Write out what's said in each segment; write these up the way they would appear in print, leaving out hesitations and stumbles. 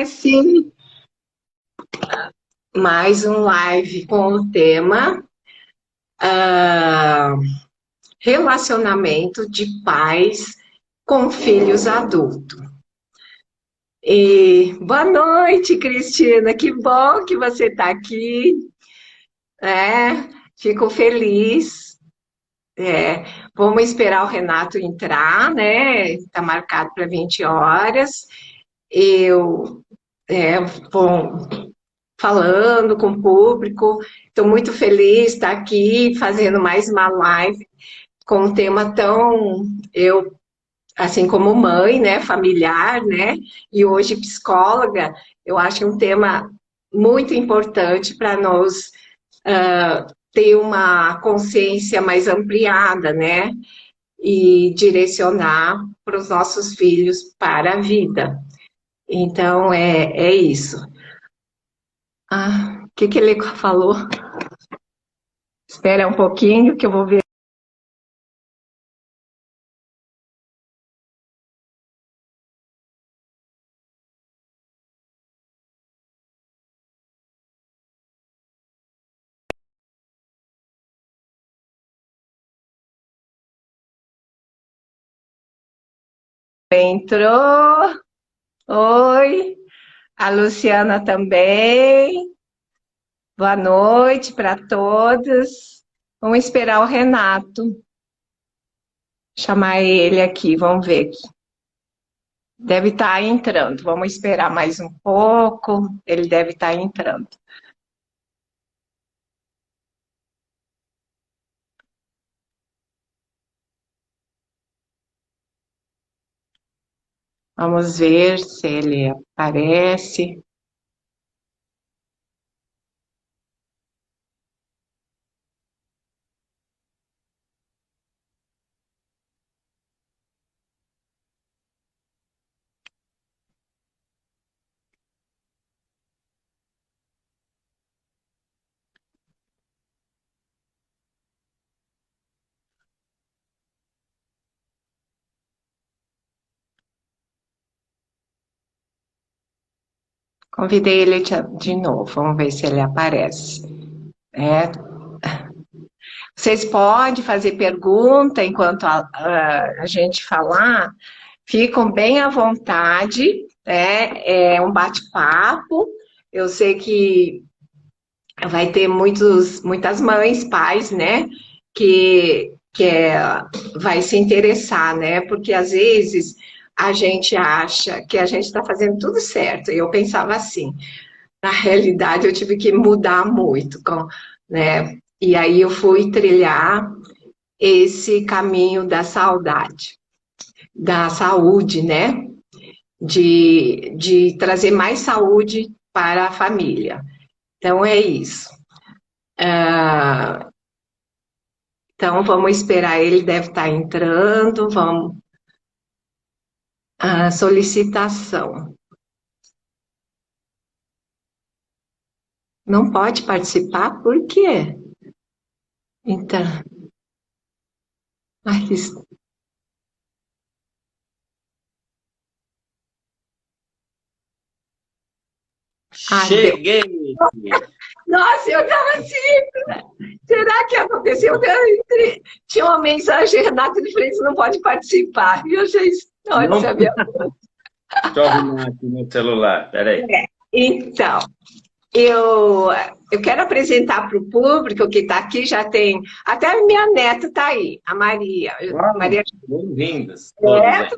Sim, mais um live com o tema ah, relacionamento de pais com filhos adultos. E boa noite, Cristina, que bom que você está aqui, né? Fico feliz. É, vamos esperar o Renato entrar, né? Está marcado para 20 horas. Eu vou falando com o público. Estou muito feliz de estar aqui fazendo mais uma live com um tema tão, assim como mãe, né, familiar, né, e hoje psicóloga, eu acho um tema muito importante para nós ter uma consciência mais ampliada, né, e direcionar para os nossos filhos para a vida. Então, é isso. O que ele falou? Espera um pouquinho que eu vou ver. Entrou. Oi. A Luciana também. Boa noite para todos. Vamos esperar o Renato. Chamar ele aqui, vamos ver. Deve estar entrando. Vamos esperar mais um pouco. Ele deve estar entrando. Vamos ver se ele aparece. Convidei ele de novo. Vamos ver se ele aparece. É, vocês podem fazer pergunta enquanto a gente falar, ficam bem à vontade, né? É um bate-papo. Eu sei que vai ter muitas mães, pais, né? Que vai se interessar, né? Porque às vezes a gente acha que a gente está fazendo tudo certo. E eu pensava assim, na realidade eu tive que mudar muito, né? E aí eu fui trilhar esse caminho da saudade, da saúde, né? De trazer mais saúde para a família. Então é isso. Então vamos esperar, ele deve estar entrando, vamos. Solicitação. Não pode participar, por quê? Então, ai, deu. Cheguei! Nossa, eu estava assim, será que aconteceu? Tinha uma mensagem, Renato de Freitas não pode participar. E eu achei história, Não, sabia? deixa eu arrumar aqui no celular, peraí. Então, eu quero apresentar para o público que está aqui, já tem, até a minha neta está aí, a Maria. Uau, Maria bem-vindos todos aí.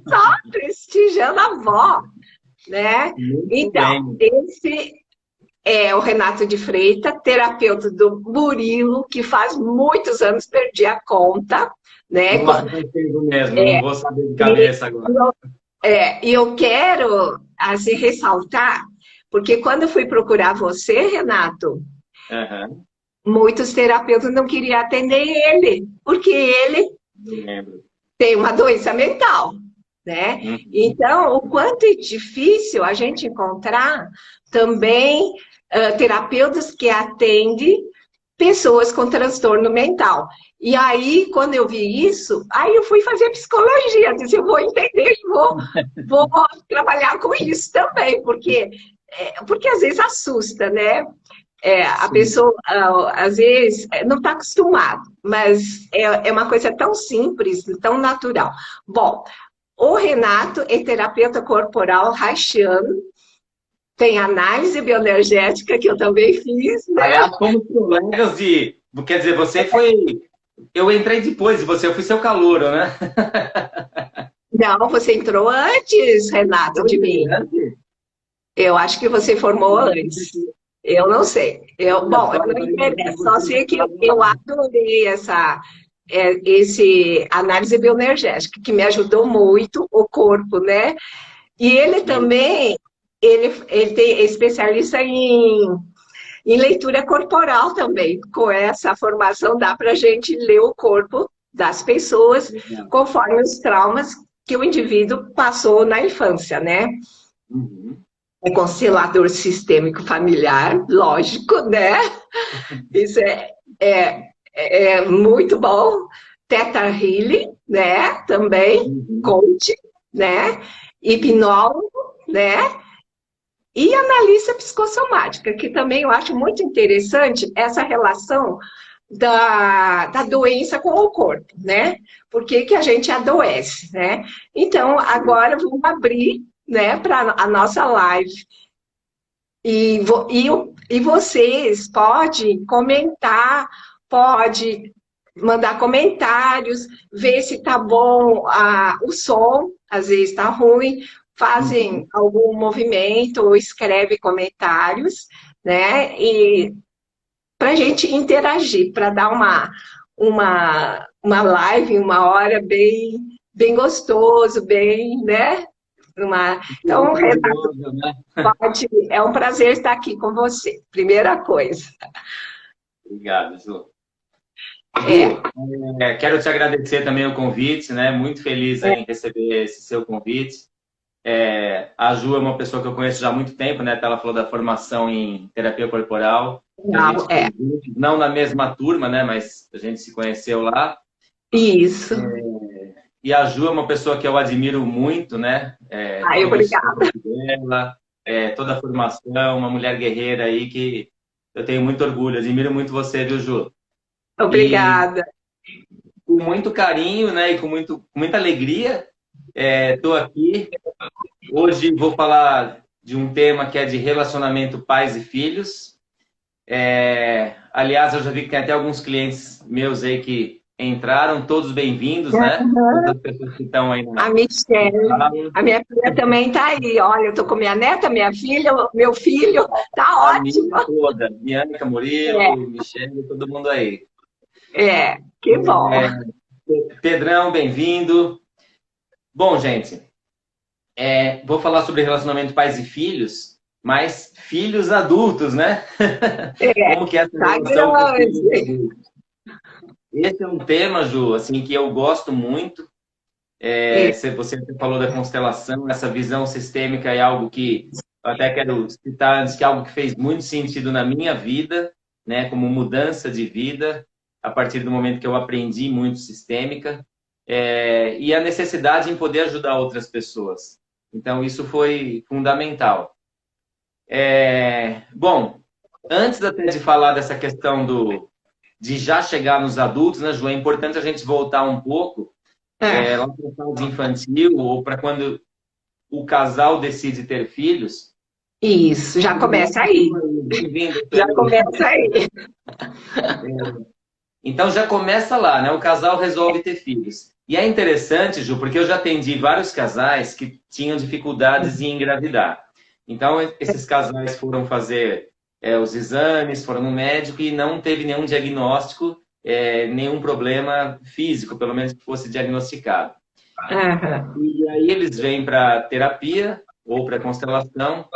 só prestigiando a avó, né? Muito Então, bem. esse é o Renato de Freitas, terapeuta do Murilo, que faz muitos anos perdi a conta, né? Nossa, consigo mesmo, não vou saber de cabeça agora. E eu quero, assim, ressaltar, porque quando eu fui procurar você, Renato, Aham, muitos terapeutas não queriam atender ele, porque ele eu lembro. tem uma doença mental, né? Uhum. Então, o quanto é difícil a gente encontrar também terapeutas que atendem pessoas com transtorno mental. E aí, quando eu vi isso, aí eu fui fazer psicologia, disse, eu vou entender e vou trabalhar com isso também, porque às vezes assusta, né? A Sim. pessoa, às vezes, não está acostumada, mas é uma coisa tão simples, tão natural. Bom, o Renato é terapeuta corporal haitiano, tem análise bioenergética, que eu também fiz, né? Aliás, fomos colegas de... Quer dizer, você foi... Eu entrei depois de você, eu fui seu calouro, né? Não, você entrou antes, Renato, de mim. Eu acho que você formou antes. Eu não sei. Bom, eu não interessa. Só sei que eu adorei esse análise bioenergética, que me ajudou muito o corpo, né? E ele também, é especialista em leitura corporal também. Com essa formação dá para a gente ler o corpo das pessoas conforme os traumas que o indivíduo passou na infância, né? Uhum. É constelador sistêmico familiar, lógico, né? Isso é muito bom. Teta Healing, né? Também, coach, né? Hipnólogo, né? E analista psicossomática, que também eu acho muito interessante essa relação da doença com o corpo, né? Por que que a gente adoece, né? Então, agora vamos abrir, né, para a nossa live. E vocês podem comentar, pode mandar comentários, ver se tá bom o som, às vezes está ruim, fazem algum movimento ou escreve comentários, né? E para a gente interagir, para dar uma live, uma hora bem gostoso, bem, né? Então, Renato, Né? é um prazer estar aqui com você, primeira coisa. Obrigado, Ju. É. Ju, quero te agradecer também o convite, né? Muito feliz em receber esse seu convite. A Ju é uma pessoa que eu conheço já há muito tempo, né? Ela falou da formação em terapia corporal. Não na mesma turma, né? Mas a gente se conheceu lá. Isso. E a Ju é uma pessoa que eu admiro muito, né? Obrigada. Toda a formação, uma mulher guerreira aí que eu tenho muito orgulho. Admiro muito você, viu, Ju? Obrigada. E, com muito carinho, né? E com muita alegria, estou aqui. Hoje vou falar de um tema que é de relacionamento pais e filhos. Aliás, eu já vi que tem até alguns clientes meus aí que entraram, todos bem-vindos, né? Todas as pessoas que estão aí. A Michelle, a minha filha também está aí. Olha, eu estou com minha neta, minha filha, meu filho, tá ótimo. A toda, Bianca, Murilo, Michelle, todo mundo aí. Que bom. Pedrão, bem-vindo. Bom, gente, vou falar sobre relacionamento pais e filhos, mas filhos adultos, né? Como que é essa relação com filhos adultos? Esse é um tema, Ju, assim, que eu gosto muito. Você falou da constelação, essa visão sistêmica é algo que eu até quero citar antes, que é algo que fez muito sentido na minha vida, né, como mudança de vida, a partir do momento que eu aprendi muito sistêmica, e a necessidade em poder ajudar outras pessoas. Então, isso foi fundamental. Bom, antes até de falar dessa questão de já chegar nos adultos, né, Ju, é importante a gente voltar um pouco lá para a fase infantil ou para quando o casal decide ter filhos. Isso, já começa aí. Já começa aí. Então já começa lá, né? O casal resolve ter filhos. E é interessante, Ju, porque eu já atendi vários casais que tinham dificuldades em engravidar. Então esses casais foram fazer os exames, foram no médico e não teve nenhum diagnóstico, nenhum problema físico, pelo menos que fosse diagnosticado. E aí eles vêm para terapia ou para constelação.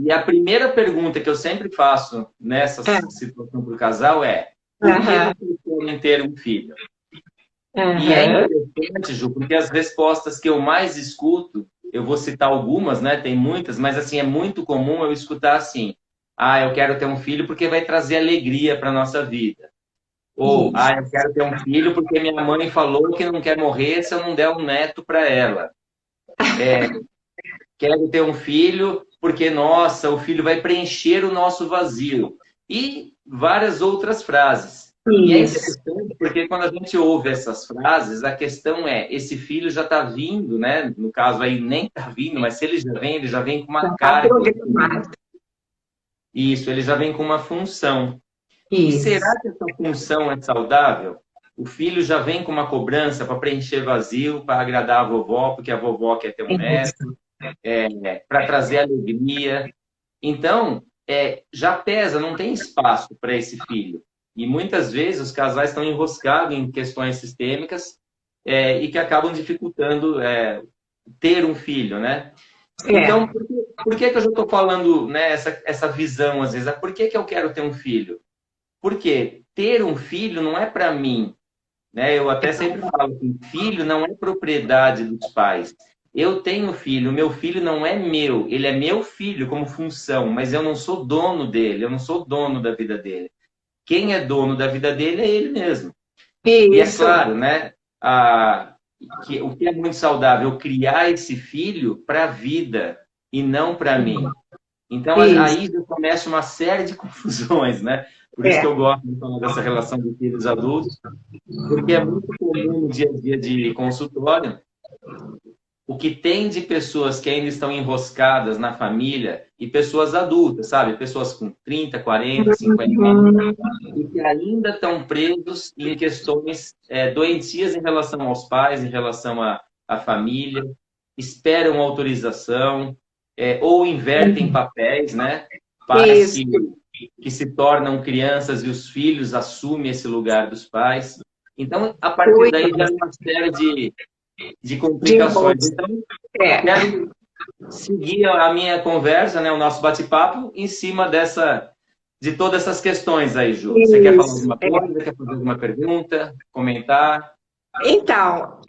E a primeira pergunta que eu sempre faço nessa situação para o casal é: por que vocês querem ter um filho? E é interessante, Ju, porque as respostas que eu mais escuto, eu vou citar algumas, né? Tem muitas, mas assim, é muito comum eu escutar assim: Ah, eu quero ter um filho porque vai trazer alegria para a nossa vida. Ou, Isso. ah, eu quero ter um filho porque minha mãe falou que não quer morrer se eu não der um neto para ela. Quero ter um filho porque, nossa, o filho vai preencher o nosso vazio. E várias outras frases. E é Isso. interessante porque quando a gente ouve essas frases, a questão é, esse filho já está vindo, né? No caso aí nem está vindo, mas se ele já vem com uma Já está carga. programado. Isso, ele já vem com uma função. E Isso. será que essa função é saudável? O filho já vem com uma cobrança para preencher vazio, para agradar a vovó, porque a vovó quer ter um Isso. neto, para trazer alegria. Então, já pesa, não tem espaço para esse filho. E muitas vezes os casais estão enroscados em questões sistêmicas e que acabam dificultando ter um filho, né? Então, É. por que eu já estou falando, né, essa visão, às vezes? Por que eu quero ter um filho? Porque ter um filho não é para mim, né? Eu até sempre falo que filho não é propriedade dos pais. Eu tenho filho, o meu filho não é meu, ele é meu filho como função, mas eu não sou dono dele, eu não sou dono da vida dele. Quem é dono da vida dele é ele mesmo. E é Isso. claro, né? O que é muito saudável, criar esse filho para a vida e não para mim. Então, Isso. aí já começa uma série de confusões, né? Por isso que É. eu gosto de falar dessa relação de filhos adultos, porque é muito comum no dia a dia de consultório o que tem de pessoas que ainda estão enroscadas na família e pessoas adultas, sabe? Pessoas com 30, 40, 50 anos Uhum. e que ainda estão presos em questões doentias em relação aos pais, em relação à família, esperam autorização, ou invertem papéis, né? Pais Isso. que se tornam crianças e os filhos assumem esse lugar dos pais. Então, a partir daí Cuida já é uma série de de complicações. moço. Então, É. quero seguir a minha conversa, né, o nosso bate-papo, em cima de todas essas questões aí, Ju. Você quer falar Isso. alguma coisa? Quer fazer alguma pergunta? Comentar? Então,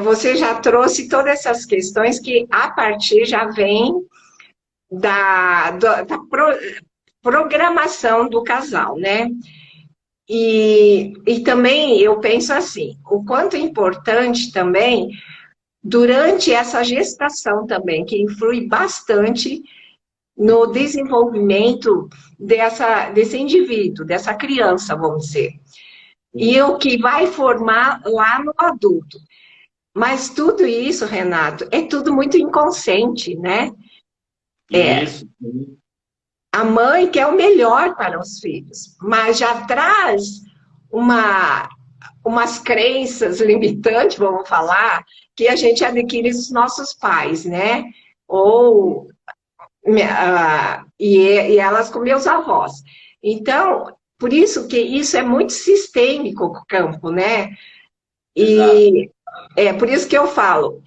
você já trouxe todas essas questões que a partir já vem da programação do casal, né? E também eu penso assim, o quanto é importante também durante essa gestação também, que influi bastante no desenvolvimento desse indivíduo, dessa criança, vamos dizer. E o que vai formar lá no adulto. Mas tudo isso, Renato, é tudo muito inconsciente, né? É, Isso. a mãe quer o melhor para os filhos, mas já traz uma, umas crenças limitantes, vamos falar, que a gente adquire dos nossos pais, né? Ou e elas com meus avós. Então, por isso que isso é muito sistêmico o campo, né? Exato. E é por isso que eu falo,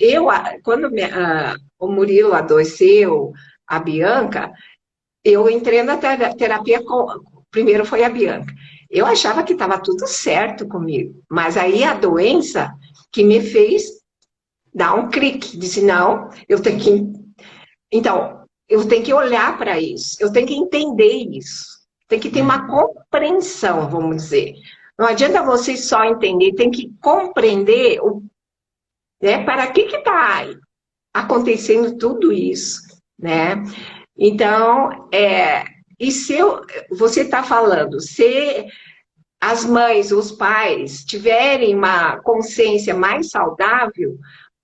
quando o Murilo adoeceu, a Bianca, eu entrei na terapia primeiro foi a Bianca. Eu achava que estava tudo certo comigo, mas aí a doença que me fez dar um clique, disse, não, eu tenho que. Então, eu tenho que olhar para isso, eu tenho que entender isso, tem que ter uma compreensão, vamos dizer. Não adianta você só entender, tem que compreender né, para que está acontecendo tudo isso, né? Então, e se você está falando, se as mães, os pais tiverem uma consciência mais saudável,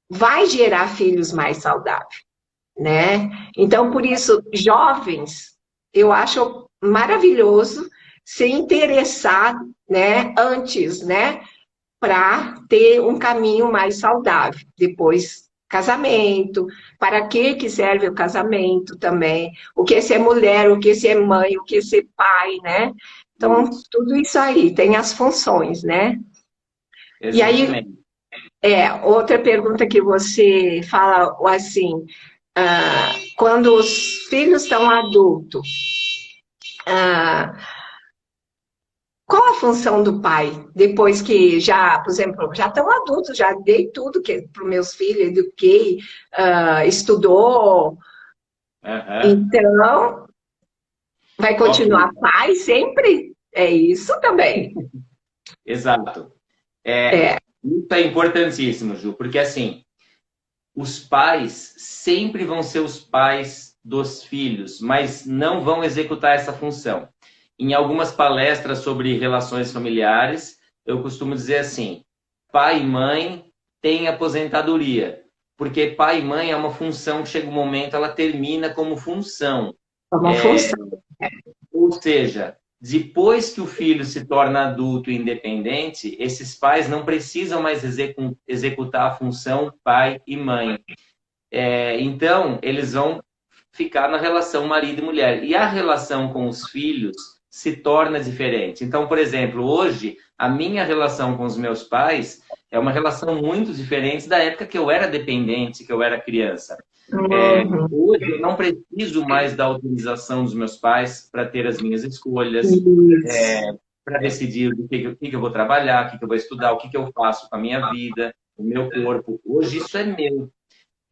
vai gerar filhos mais saudáveis, né? Então, por isso, jovens, eu acho maravilhoso se interessar, né, antes, né, para ter um caminho mais saudável. Depois, casamento, para que serve o casamento também, o que é ser mulher, o que é ser mãe, o que é ser pai, né? Então, Isso. tudo isso aí tem as funções, né? E aí, Exatamente. outra pergunta que você fala assim, quando os filhos estão adultos, ah, qual a função do pai depois que já, por exemplo, já estão adultos, já dei tudo que para os meus filhos, eduquei, estudou, Aham. então Vai Ok, continuar pai sempre? É isso também. exato. É. Isso é importantíssimo, Ju, porque assim, os pais sempre vão ser os pais dos filhos, mas não vão executar essa função. Em algumas palestras sobre relações familiares, eu costumo dizer assim: pai e mãe têm aposentadoria, porque pai e mãe é uma função que chega um momento, ela termina como função. É uma função. Ou seja, depois que o filho se torna adulto e independente, esses pais não precisam mais executar a função pai e mãe. Então, eles vão ficar na relação marido e mulher. E a relação com os filhos se torna diferente. Então, por exemplo, hoje, a minha relação com os meus pais é uma relação muito diferente da época que eu era dependente, que eu era criança. Uhum. Hoje, eu não preciso mais da autorização dos meus pais para ter as minhas escolhas, Isso. para decidir o que eu vou trabalhar, o que eu vou estudar, o que eu faço com a minha vida, o meu corpo. Hoje, isso é meu.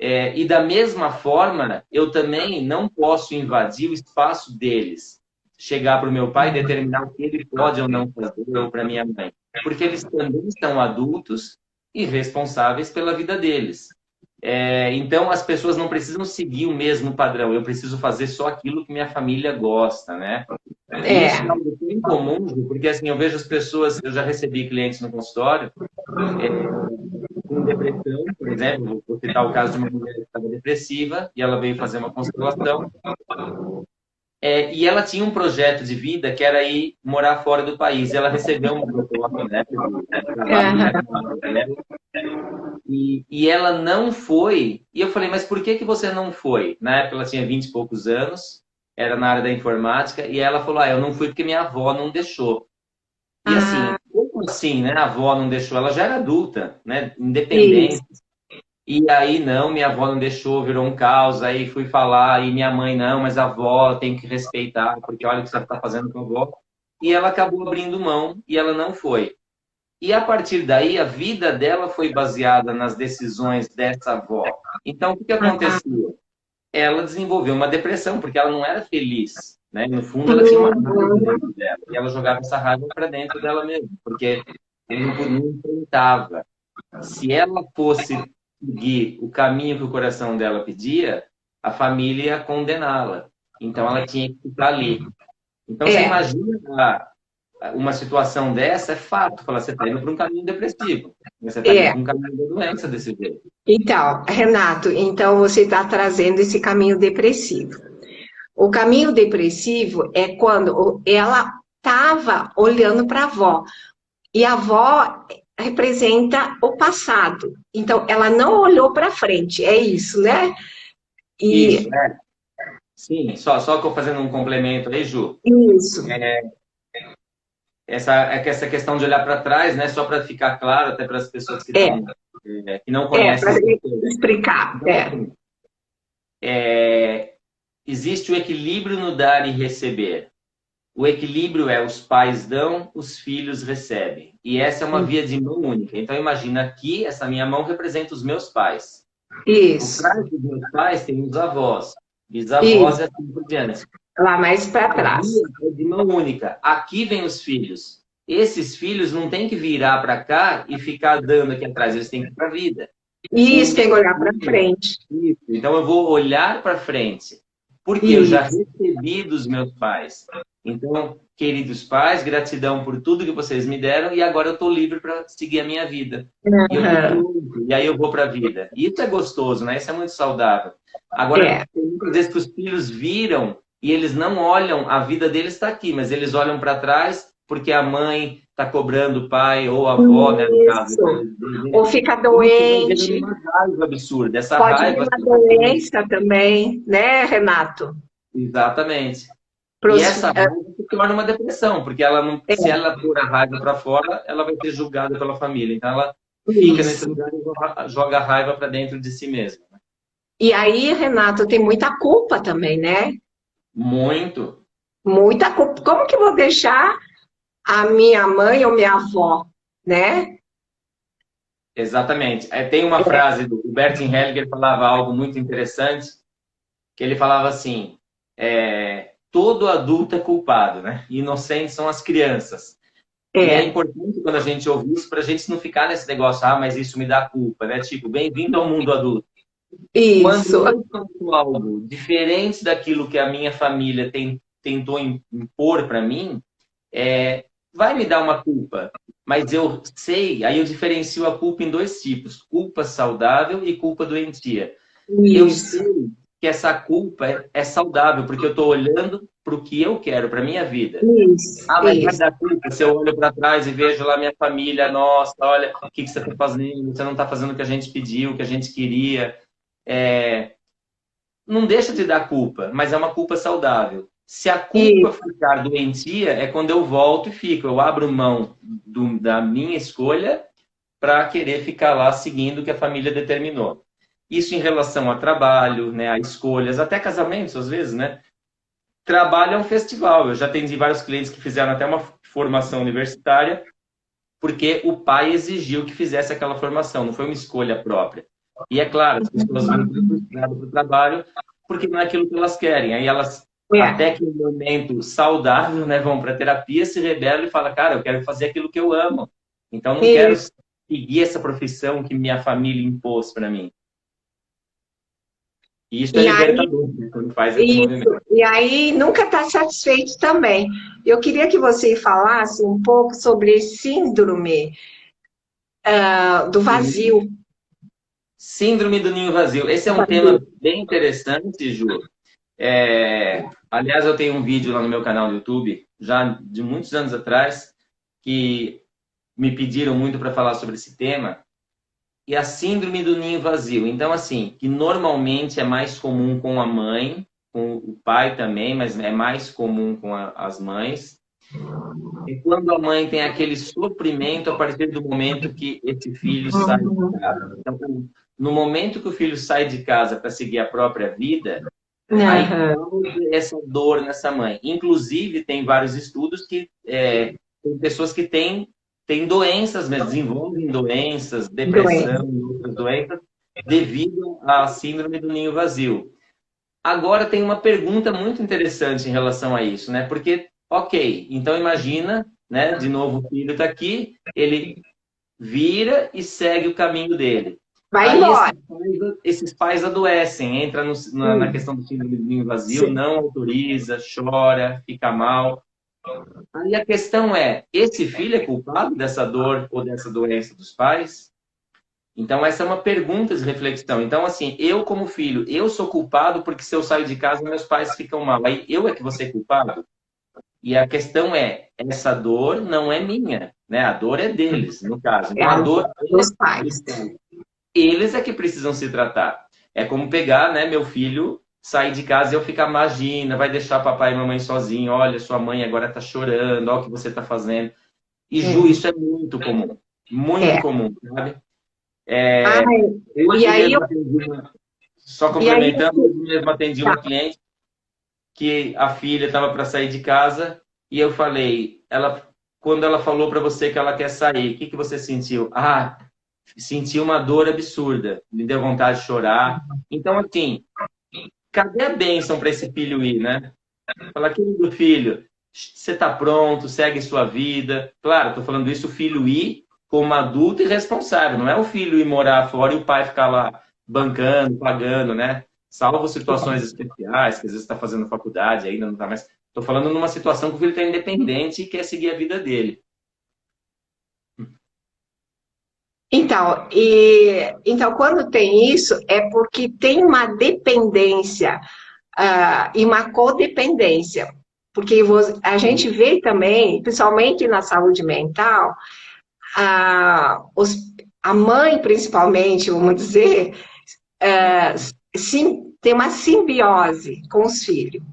E da mesma forma, eu também não posso invadir o espaço deles. Chegar para o meu pai e determinar o que ele pode ou não fazer, ou para minha mãe. Porque eles também são adultos e responsáveis pela vida deles. Então, as pessoas não precisam seguir o mesmo padrão. Eu preciso fazer só aquilo que minha família gosta, né? E isso é É. algo tão comum, Ju, porque assim, eu vejo as pessoas, eu já recebi clientes no consultório, com depressão, por exemplo, vou citar o caso de uma mulher que estava depressiva e ela veio fazer uma constelação. E ela tinha um projeto de vida que era ir morar fora do país. E ela recebeu uma proposta, né, de trabalho na Aham. área dela, e ela não foi. E eu falei, mas por que que você não foi? Na época ela tinha 20 e poucos anos, era na área da informática, e ela falou, eu não fui porque minha avó não deixou. E assim, Ah, como assim, né? A avó não deixou? Ela já era adulta, né? isso. Independente. E aí, não, minha avó não deixou, virou um caos. Aí fui falar, e minha mãe, não, mas a avó tem que respeitar, porque olha o que você está fazendo com a avó. E ela acabou abrindo mão e ela não foi. E a partir daí, a vida dela foi baseada nas decisões dessa avó. Então, o que que Ah, acontecia? Ela desenvolveu uma depressão, porque ela não era feliz. Né? No fundo, ela tinha uma raiva uhum. dentro dela. E ela jogava essa raiva para dentro dela mesma, porque ela não enfrentava. Se ela fosse seguir o caminho que o coração dela pedia, a família ia condená-la. Então ela tinha que ficar ali. Então você É, imagina uma situação dessa, é fato, falar, você está indo para um caminho depressivo, você está indo é. para um caminho da doença desse jeito. Então, Renato, então você está trazendo esse caminho depressivo. O caminho depressivo é quando ela estava olhando para a avó. E a avó representa o passado. Então, ela não olhou para frente, é isso, né? Isso, E né? Sim, só que eu fazendo um complemento aí, Ju, isso, essa questão de olhar para trás, né, só para ficar claro, até para as pessoas é, que não conhecem para esse conceito. explicar. Então, assim, existe o equilíbrio no dar e receber. O equilíbrio é os pais dão, os filhos recebem. E essa é uma via de mão única. Então, imagina aqui, essa minha mão representa os meus pais. Por Isso, trás dos meus pais tem os avós, isso, bisavós e assim por diante. lá mais para A trás. via é de mão única. Aqui vem os filhos. Esses filhos não têm que virar para cá e ficar dando aqui atrás, eles têm que ir para a vida. O Isso, tem que meu olhar para filho, frente. isso. Então eu vou olhar para frente, porque eu já Isso. recebi dos meus pais. Então, queridos pais, gratidão por tudo que vocês me deram e agora eu estou livre para seguir a minha vida. E eu estou Uhum. pronto, e aí eu vou para a vida. E isso é gostoso, né? Isso é muito saudável. Agora, É, tem muitas vezes que os filhos viram e eles não olham, a vida deles está aqui, mas eles olham para trás porque a mãe está cobrando o pai ou a avó, né, no caso. isso. Ou fica Isso vai gerando doente, uma raiva absurda. Essa pode vir raiva, uma doença também, né, Renato? exatamente. E Pros, essa raiva se torna uma depressão, porque ela não, é, se ela pôr a raiva para fora, ela vai ser julgada pela família. Então ela fica nesse isso. lugar e joga a raiva para dentro de si mesma. E aí, Renato, tem muita culpa também, né? Muito. Muita culpa. Como que eu vou deixar a minha mãe ou minha avó, né? Exatamente. Tem uma frase do Bertin Hellinger que falava algo muito interessante, que ele falava assim, todo adulto é culpado, né? Inocentes são as crianças. E é importante quando a gente ouve isso, para a gente não ficar nesse negócio, ah, mas isso me dá culpa, né? Tipo, bem-vindo ao mundo adulto. Isso. Quando eu faço algo diferente daquilo que a minha família tentou impor para mim, vai me dar uma culpa. Mas eu sei, aí eu diferencio a culpa em dois tipos: culpa saudável e culpa doentia. Eu Isso. sei que essa culpa é saudável, porque eu estou olhando para o que eu quero, para a minha vida. Isso. Ah, mas vai Isso. dar culpa se eu olho para trás e vejo lá minha família, nossa, olha, o que você está fazendo? Você não está fazendo o que a gente pediu, o que a gente queria. Não deixa de dar culpa, mas é uma culpa saudável. Se a culpa Isso. ficar doentia, é quando eu volto e fico. Eu abro mão da minha escolha para querer ficar lá seguindo o que a família determinou. Isso em relação a trabalho, né, a escolhas, até casamentos, às vezes, né? Trabalho é um festival. Eu já atendi vários clientes que fizeram até uma formação universitária porque o pai exigiu que fizesse aquela formação, não foi uma escolha própria. E é claro, as pessoas vão para o trabalho porque não é aquilo que elas querem. Aí elas, até que no momento saudável, né, vão para a terapia, se rebelam e falam, cara, eu quero fazer aquilo que eu amo. Então não quero Isso. seguir essa profissão que minha família impôs para mim. E isso é E aí, libertador, né, quando faz esse isso. movimento. E aí nunca está satisfeito também. Eu queria que você falasse um pouco sobre síndrome do vazio. Síndrome do ninho vazio. Esse é um tema bem interessante, Ju. Aliás, eu tenho um vídeo lá no meu canal do YouTube, já de muitos anos atrás, que me pediram muito para falar sobre esse tema, e a síndrome do ninho vazio. Então, assim, que normalmente é mais comum com a mãe, com o pai também, mas é mais comum com as mães. E quando a mãe tem aquele sofrimento a partir do momento que esse filho sai de casa. Então, no momento que o filho sai de casa para seguir a própria vida, aí causa essa dor nessa mãe. Inclusive, tem vários estudos que tem pessoas que têm doenças mesmo, desenvolvem doenças, depressão e outras doenças, devido à síndrome do ninho vazio. Agora, tem uma pergunta muito interessante em relação a isso, né? Porque, ok, então imagina, né? De novo, o filho está aqui, ele vira e segue o caminho dele. Vai Aí embora. esses pais adoecem, entra na questão do síndrome do ninho vazio, não autoriza, chora, fica mal. Aí a questão é, esse filho é culpado dessa dor ou dessa doença dos pais? Então essa é uma pergunta de reflexão. Então assim, eu como filho, eu sou culpado porque se eu saio de casa meus pais ficam mal. Aí eu é que vou ser culpado? E a questão é, essa dor não é minha, né? A dor é deles, no caso. É Então a a dor dos pais. eles é que precisam se tratar. É como pegar, né, meu filho, sair de casa e eu ficar, imagina, vai deixar papai e mamãe sozinho, olha, sua mãe agora tá chorando, olha o que você tá fazendo. E, Ju, isso é muito comum, sabe? E Hoje aí, mesmo atendi só e aí, complementando, hoje mesmo atendi uma cliente que a filha estava para sair de casa e eu falei, quando ela falou para você que ela quer sair, o que você sentiu? Ah, senti uma dor absurda, me deu vontade de chorar. Então, assim, cadê a bênção para esse filho ir, né? Fala, querido filho, você está pronto, segue sua vida. Claro, estou falando isso, o filho ir como adulto e responsável. Não é o filho ir morar fora e o pai ficar lá bancando, pagando, né? Salvo situações especiais, que às vezes está fazendo faculdade, ainda não está mais. Estou falando numa situação que o filho está independente e quer seguir a vida dele. então, quando tem isso, é porque tem uma dependência e uma codependência. Porque a gente vê também, principalmente na saúde mental, a mãe, principalmente, vamos dizer, tem uma simbiose com os filhos,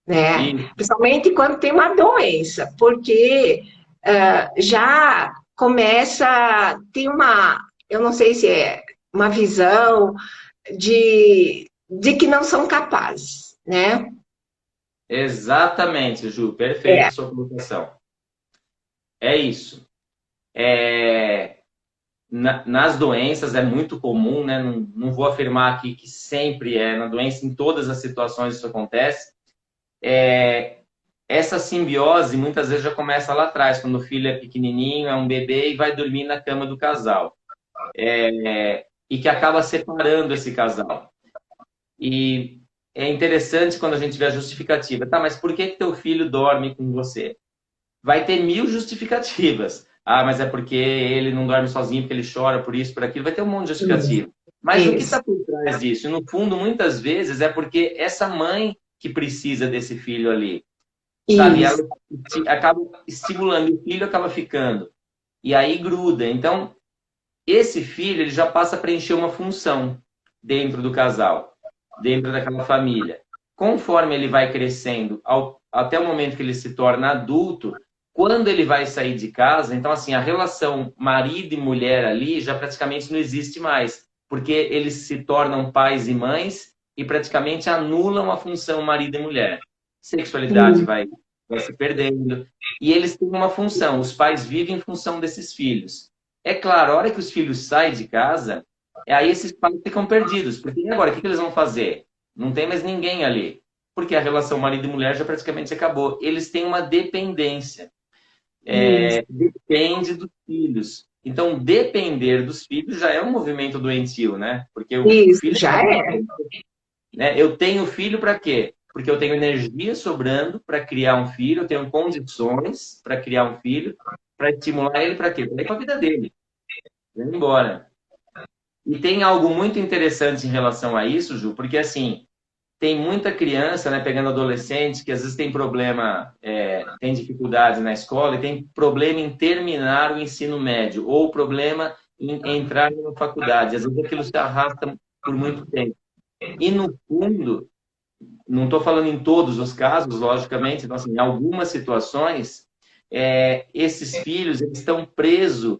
né? Principalmente quando tem uma doença, porque já começa a ter eu não sei se é uma visão de que não são capazes, né? Exatamente, Ju, perfeito sua colocação. É isso. Nas doenças é muito comum, né? Não vou afirmar aqui que sempre é, na doença, em todas as situações isso acontece. essa simbiose muitas vezes já começa lá atrás, quando o filho é pequenininho, é um bebê e vai dormir na cama do casal. E que acaba separando esse casal. E é interessante quando a gente vê a justificativa. Tá, mas por que teu filho dorme com você? Vai ter 1000 justificativas. Ah, mas é porque ele não dorme sozinho, porque ele chora por isso, por aquilo. Vai ter um monte de justificativa. Mas o que está por trás disso? No fundo, muitas vezes, é porque essa mãe que precisa desse filho ali. Sabe? Ela acaba estimulando, o filho acaba ficando. E aí gruda. Então, esse filho ele já passa a preencher uma função dentro do casal, dentro daquela família. Conforme ele vai crescendo, até o momento que ele se torna adulto, quando ele vai sair de casa, então assim, a relação marido e mulher ali já praticamente não existe mais, porque eles se tornam pais e mães e praticamente anulam a função marido e mulher. Sexualidade vai se perdendo. E eles têm uma função, os pais vivem em função desses filhos. É claro, a hora que os filhos saem de casa, aí esses pais ficam perdidos. Porque e agora, o que eles vão fazer? Não tem mais ninguém ali. Porque a relação marido e mulher já praticamente acabou. Eles têm uma dependência. Depende dos filhos. Então, depender dos filhos já é um movimento doentio, né? Porque o filho já é. Né? Eu tenho filho para quê? Porque eu tenho energia sobrando para criar um filho, eu tenho condições para criar um filho, para estimular ele para quê? Para ir para a vida dele. Vai embora. E tem algo muito interessante em relação a isso, Ju, porque assim, tem muita criança, né, pegando adolescente, que às vezes tem problema, tem dificuldades na escola e tem problema em terminar o ensino médio, ou problema em entrar na faculdade. Às vezes aquilo se arrasta por muito tempo. E no fundo, não estou falando em todos os casos, logicamente, então, assim, em algumas situações, esses filhos eles estão presos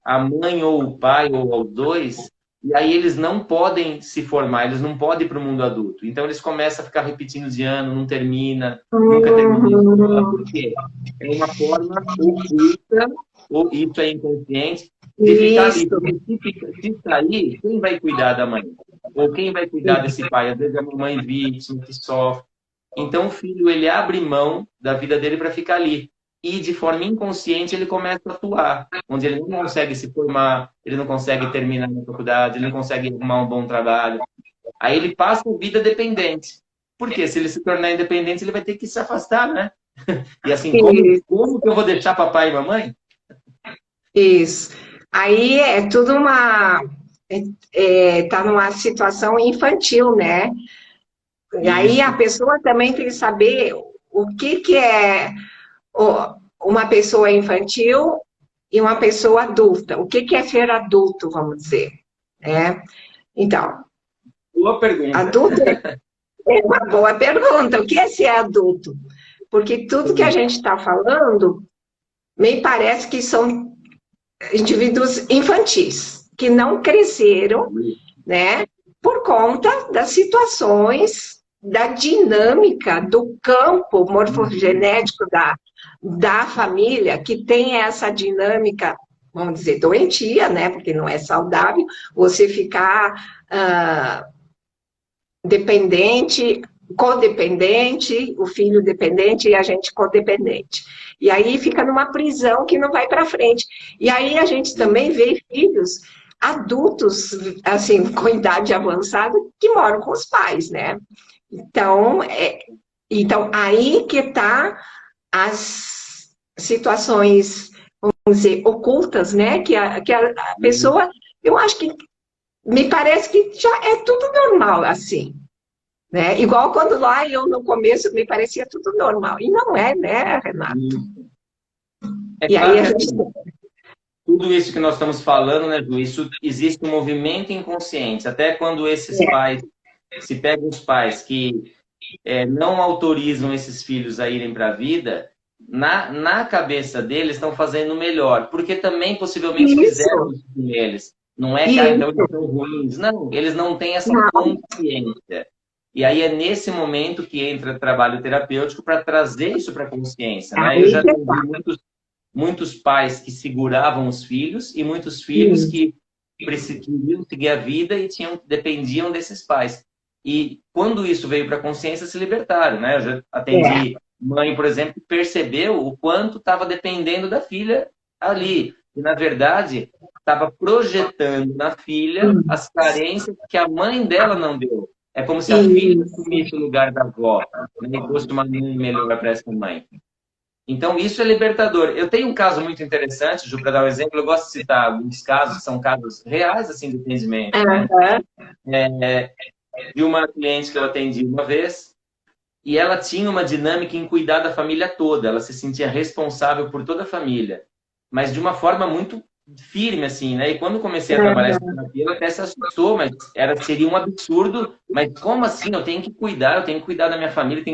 à mãe ou o pai ou aos dois, e aí eles não podem se formar, eles não podem ir para o mundo adulto. Então eles começam a ficar repetindo de ano, não termina, nunca termina. Por quê? É uma forma oculta, ou isso é inconsciente, de ficar ali. Se sair, quem vai cuidar da mãe? Ou quem vai cuidar desse pai? Às vezes é uma mãe vítima que sofre. Então o filho ele abre mão da vida dele para ficar ali. E de forma inconsciente ele começa a atuar, onde ele não consegue se formar, ele não consegue terminar na faculdade, ele não consegue arrumar um bom trabalho. Aí ele passa a vida dependente. Porque se ele se tornar independente, ele vai ter que se afastar, né? E assim, como que eu vou deixar papai e mamãe? Isso. Aí é tudo tá numa situação infantil, né? E aí a pessoa também tem que saber o que é uma pessoa infantil e uma pessoa adulta. O que é ser adulto, vamos dizer, né? Então, boa pergunta. Adulto é uma boa pergunta. O que é ser adulto? Porque tudo que a gente está falando me parece que são indivíduos infantis, que não cresceram, né? Por conta das situações, da dinâmica do campo morfogenético da família, que tem essa dinâmica, vamos dizer, doentia, né? Porque não é saudável você ficar dependente, codependente, o filho dependente e a gente codependente. E aí fica numa prisão que não vai para frente. E aí a gente também vê filhos adultos, assim, com idade avançada, que moram com os pais, né? Então, aí que está as situações, vamos dizer, ocultas, né? Que a pessoa, eu acho que, me parece que já é tudo normal, assim. Né? Igual quando lá eu, no começo, me parecia tudo normal. E não é, né, Renato? E aí a gente... Tudo isso que nós estamos falando, né, Ju? Isso existe um movimento inconsciente. Até quando esses pais, se pegam os pais que não autorizam esses filhos a irem para a vida, na cabeça deles estão fazendo melhor. Porque também, possivelmente, fizeram isso com eles. Não é que então, eles são ruins. Não, eles não têm essa consciência. E aí é nesse momento que entra o trabalho terapêutico para trazer isso para a consciência. Né? Eu já vi muitos pais que seguravam os filhos e muitos filhos que queriam seguir a vida e dependiam desses pais. E quando isso veio para a consciência, se libertaram, né? Eu já atendi mãe, por exemplo, que percebeu o quanto estava dependendo da filha ali. E, na verdade, estava projetando na filha as carências que a mãe dela não deu. É como se a filha assumisse o lugar da avó, né, e fosse uma mãe melhor para essa mãe. Então, isso é libertador. Eu tenho um caso muito interessante, Ju, para dar um exemplo. Eu gosto de citar alguns casos, são casos reais, assim, de atendimento, né? De uma cliente que eu atendi uma vez, e ela tinha uma dinâmica em cuidar da família toda. Ela se sentia responsável por toda a família, mas de uma forma muito firme, assim, né? E quando comecei a trabalhar essa terapia, ela até se assustou, mas seria um absurdo. Mas como assim? Eu tenho que cuidar da minha família,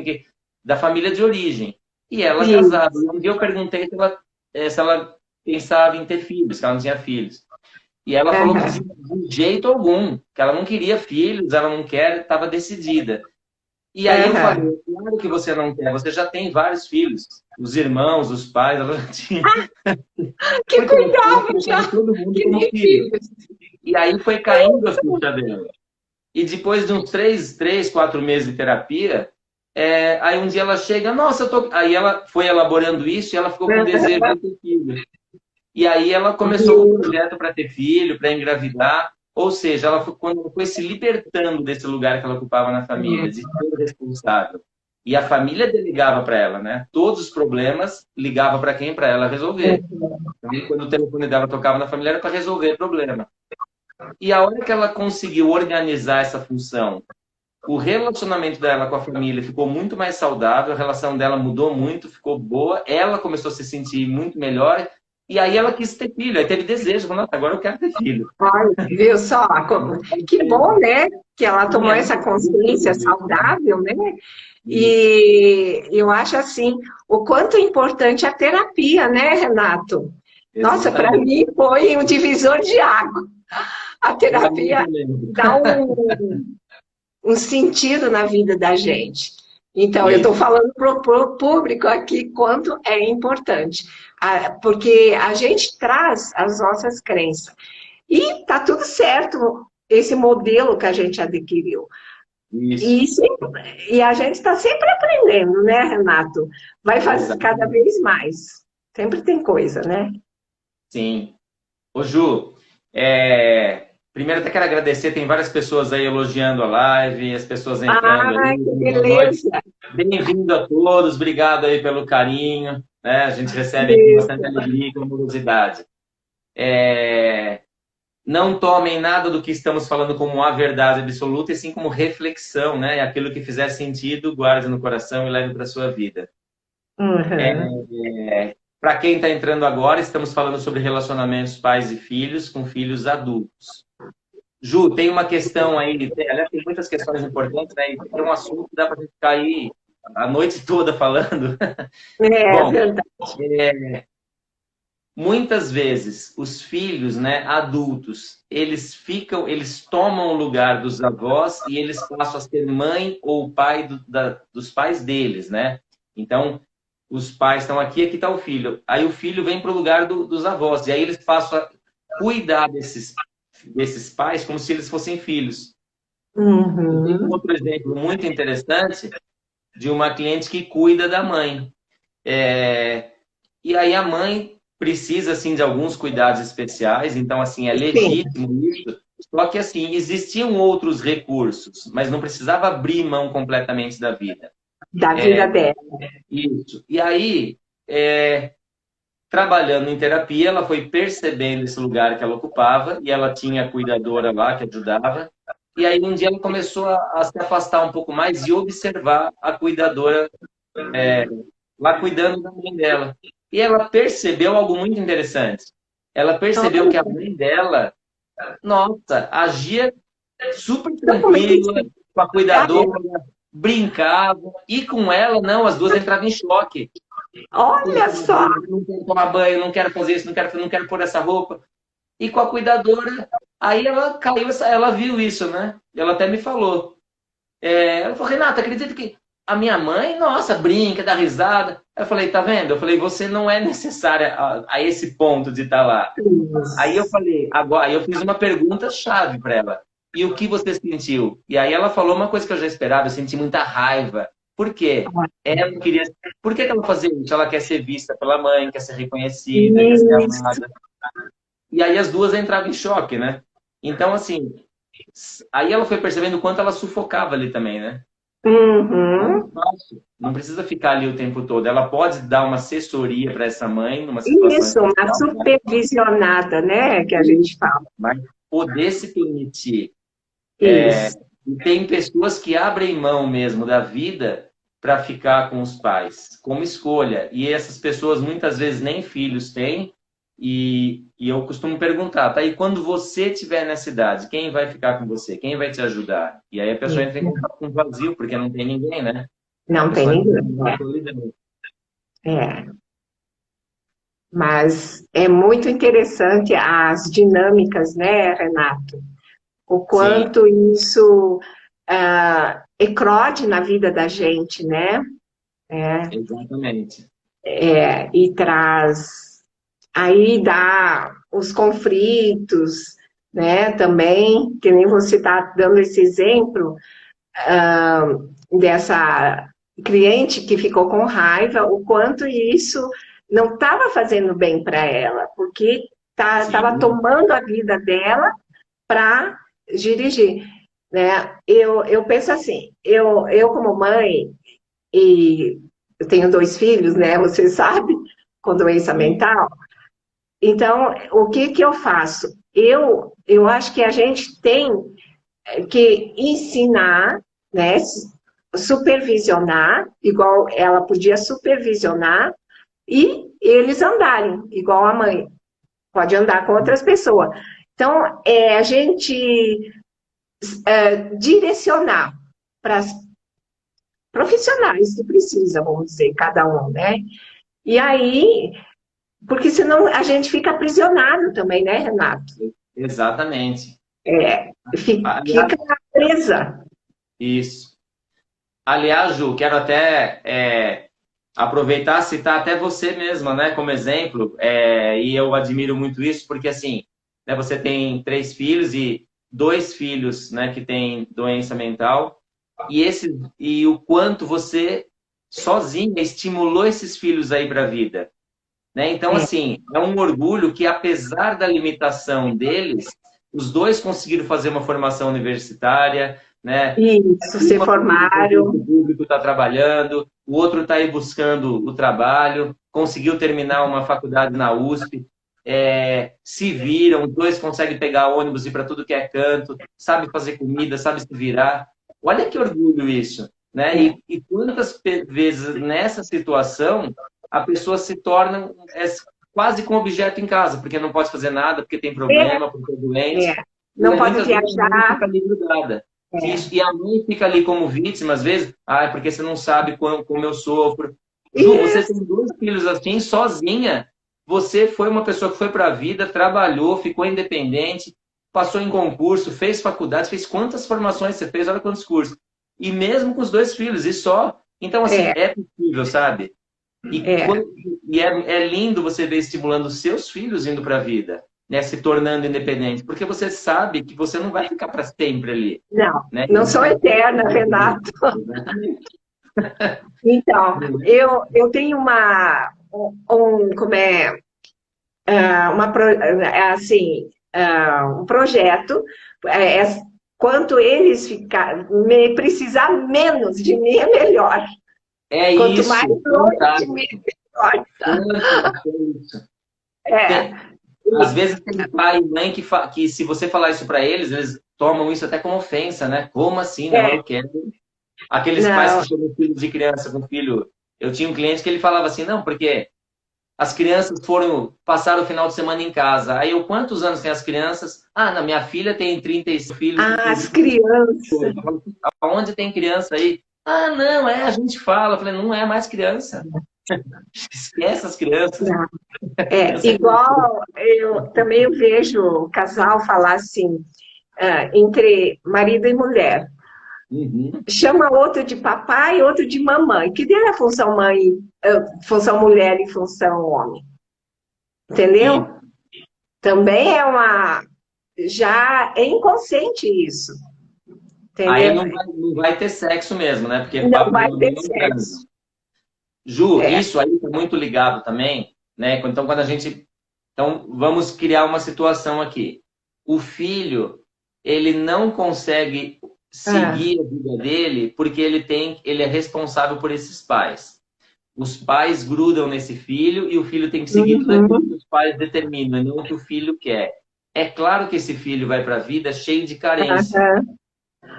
da família de origem. E ela casada. E um dia eu perguntei se ela pensava em ter filhos, se ela não tinha filhos. E ela falou que de jeito algum, que ela não queria filhos, ela não quer, estava decidida. E aí eu falei, claro que você não quer, você já tem vários filhos. Os irmãos, os pais, ela já tinha. Que cuidado, já. Todo mundo como filho. E aí foi caindo a ficha dela. E depois de uns 3, 4 meses de terapia, aí um dia ela chega, nossa, aí ela foi elaborando isso e ela ficou com desejo de ter filho. E aí ela começou um projeto para ter filho, para engravidar. Ou seja, quando ela foi se libertando desse lugar que ela ocupava na família, de ser responsável. E a família delegava para ela, né? Todos os problemas ligava para quem? Para ela resolver. Então, quando o telefone dela tocava na família, era para resolver o problema. E a hora que ela conseguiu organizar essa função, o relacionamento dela com a família ficou muito mais saudável, a relação dela mudou muito, ficou boa, ela começou a se sentir muito melhor, e aí ela quis ter filho, aí teve desejo, falou, agora eu quero ter filho. Ai, viu só? Que bom, né? Que ela tomou essa consciência saudável, né? E eu acho assim, o quanto é importante a terapia, né, Renato? Nossa, para mim foi um divisor de água. A terapia dá um sentido na vida da gente. Então, eu estou falando para o público aqui quanto é importante, porque a gente traz as nossas crenças. E está tudo certo, esse modelo que a gente adquiriu. E a gente está sempre aprendendo, né, Renato? Vai fazer cada vez mais. Sempre tem coisa, né? Sim. Ô, Ju, primeiro até quero agradecer, tem várias pessoas aí elogiando a live, as pessoas entrando aí. Que beleza! Bem-vindo a todos, obrigado aí pelo carinho, né? A gente recebe com bastante alegria e curiosidade. Não tomem nada do que estamos falando como a verdade absoluta, e sim como reflexão, né? Aquilo que fizer sentido, guarde no coração e leve para a sua vida. Para quem está entrando agora, estamos falando sobre relacionamentos pais e filhos com filhos adultos. Ju, tem uma questão aí, aliás, tem muitas questões importantes, né? E é um assunto que dá para a gente ficar aí a noite toda falando. Bom, verdade. Muitas vezes os filhos, né, adultos, eles tomam o lugar dos avós e eles passam a ser mãe ou pai dos pais deles, né? Então, os pais estão aqui está o filho. Aí o filho vem para o lugar dos avós. E aí eles passam a cuidar desses pais como se eles fossem filhos. Tem um outro exemplo muito interessante de uma cliente que cuida da mãe. E aí a mãe precisa, assim, de alguns cuidados especiais. Então, assim, é legítimo isso. Só que, assim, existiam outros recursos, mas não precisava abrir mão completamente da vida. Da vida dela. Isso. E aí, trabalhando em terapia, ela foi percebendo esse lugar que ela ocupava e ela tinha a cuidadora lá que ajudava. E aí, um dia, ela começou a se afastar um pouco mais e observar a cuidadora lá cuidando da mãe dela. E ela percebeu algo muito interessante. Ela percebeu que a mãe dela, nossa, agia super tranquila, com a cuidadora, brincava, e com ela, não, as duas entravam em choque. Olha só! Não quero tomar banho, não quero fazer isso, não quero pôr essa roupa. E com a cuidadora, aí ela caiu, ela viu isso, né? Ela até me falou. Ela falou, Renata, acredita que a minha mãe, nossa, brinca, dá risada. Eu falei, tá vendo? Eu falei, você não é necessária a esse ponto de estar lá. Aí eu falei, agora, eu fiz uma pergunta chave para ela. E o que você sentiu? E aí ela falou uma coisa que eu já esperava, eu senti muita raiva. Por quê? Ela queria... Por que que ela fazia isso? Ela quer ser vista pela mãe, quer ser reconhecida, quer ser Isso. amada. E aí as duas entravam em choque, né? Então, assim, aí ela foi percebendo o quanto ela sufocava ali também, né? Não é Uhum. fácil. Não precisa ficar ali o tempo todo. Ela pode dar uma assessoria para essa mãe numa situação Isso, uma especial, supervisionada, né, que a gente fala. mas poder se permitir. Isso. E tem pessoas que abrem mão mesmo da vida para ficar com os pais, como escolha. E essas pessoas muitas vezes nem filhos têm. E eu costumo perguntar, tá? E quando você estiver nessa idade, quem vai ficar com você? Quem vai te ajudar? E aí a pessoa entra em contato com o vazio, porque não tem ninguém, né? A Não tem pessoa entra ninguém. em contato com a solidão. É. Mas é muito interessante as dinâmicas, né, Renato? O Sim, quanto isso eclode na vida da gente, né? exatamente. E traz, aí dá os conflitos, né, também, que nem você está dando esse exemplo, dessa cliente que ficou com raiva, o quanto isso não estava fazendo bem para ela, porque estava Sim, tomando a vida dela para dirigir. Né? Eu penso assim, eu como mãe, e eu tenho 2 filhos, né? Você sabe, com doença sim. mental. Então, o que que eu faço? Eu acho que a gente tem que ensinar, né? Supervisionar, igual ela podia supervisionar, e eles andarem, igual a mãe, pode andar com outras pessoas. Então, a gente direcionar para as profissionais que precisam, vamos dizer, cada um, né? E aí, porque senão a gente fica aprisionado também, né, Renato? Exatamente. Fica Aliás, presa. isso. Aliás, Ju, quero até aproveitar e citar até você mesma, né, como exemplo, e eu admiro muito isso, porque assim, né, você tem 3 filhos e 2 filhos, né, que têm doença mental, e o quanto você sozinha estimulou esses filhos aí para a vida, né? Então, É, assim, é um orgulho que, apesar da limitação deles, os dois conseguiram fazer uma formação universitária, né? isso, se Uma no formaram. concurso público está trabalhando, o outro está aí buscando o trabalho, conseguiu terminar uma faculdade na USP, se viram, os dois conseguem pegar ônibus e ir para tudo que é canto, sabe fazer comida, sabe se virar. Olha que orgulho isso, né? É, E quantas vezes nessa situação a pessoa se torna quase com objeto em casa, porque não pode fazer nada, porque tem é, problema, porque é doente. E não aí, pode muitas vezes a mãe viajar. fica ali grudada. É. E a mãe fica ali como vítima, às vezes, porque você não sabe como eu sofro. Ju, você Isso, tem 2 filhos assim, sozinha. Você foi uma pessoa que foi para a vida, trabalhou, ficou independente, passou em concurso, fez faculdade, fez quantas formações você fez, olha quantos cursos. E mesmo com os 2 filhos, e só. Então, assim, é, é possível, sabe? E, é. é lindo você ver estimulando os seus filhos indo para a vida, né? Se tornando independentes, porque você sabe que você não vai ficar para sempre ali, Não, né? não sou eterna, Exatamente. Renato. Então, eu tenho como é, assim, um projeto, quanto eles me precisar menos de mim é melhor. É Quanto mais isso, longe de mim, fantástico. melhor. Fantástico isso. É, Tem, às vezes tem pai e mãe que se você falar isso para eles, eles tomam isso até como ofensa, né? Como assim? Não, é, eu quero. Aqueles pais não, que chamam filho de criança com filho. Eu tinha um cliente que ele falava assim, não, porque as crianças passar o final de semana em casa. Aí eu, quantos anos tem as crianças? Ah, na minha filha tem 35 filhos, tem as 20 crianças. coisas. Aonde tem criança aí? Ah, não, a gente fala. Eu falei, não é mais criança. Esquece as crianças. Não. Criança é criança. Igual eu também vejo o casal falar assim, entre marido e mulher. Uhum. Chama outro de papai e outro de mamãe. Que dele é a função mãe, função mulher e função homem. E Entendeu? Também já é inconsciente isso, Aí entendeu? não vai ter sexo mesmo, né? Porque Não papo de vai mamãe ter não transa. sexo. Ju, É. isso aí está muito ligado também, né? Então, quando a gente. Então, vamos criar uma situação aqui. O filho, ele não consegue Ah, seguir a vida dele porque ele é responsável por esses pais. Os pais grudam nesse filho e o filho tem que seguir tudo aquilo que uhum, os pais determinam, e não o que o filho quer. É claro que esse filho vai para a vida cheio de carência, aham,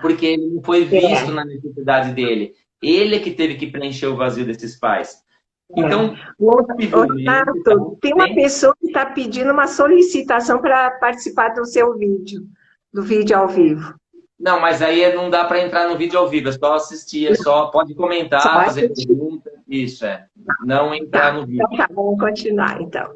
porque ele não foi visto é. na necessidade dele. Ele é que teve que preencher o vazio desses pais. Então, Ô, possivelmente, tá? Renato, tem uma Tem. pessoa que está pedindo uma solicitação para participar do seu vídeo, do vídeo ao vivo. Não, mas aí não dá para entrar no vídeo ao vivo, é só assistir, é só pode Só comentar, fazer assistir. perguntas, isso é. Não entrar Tá, no então vídeo. tá, vamos continuar, então.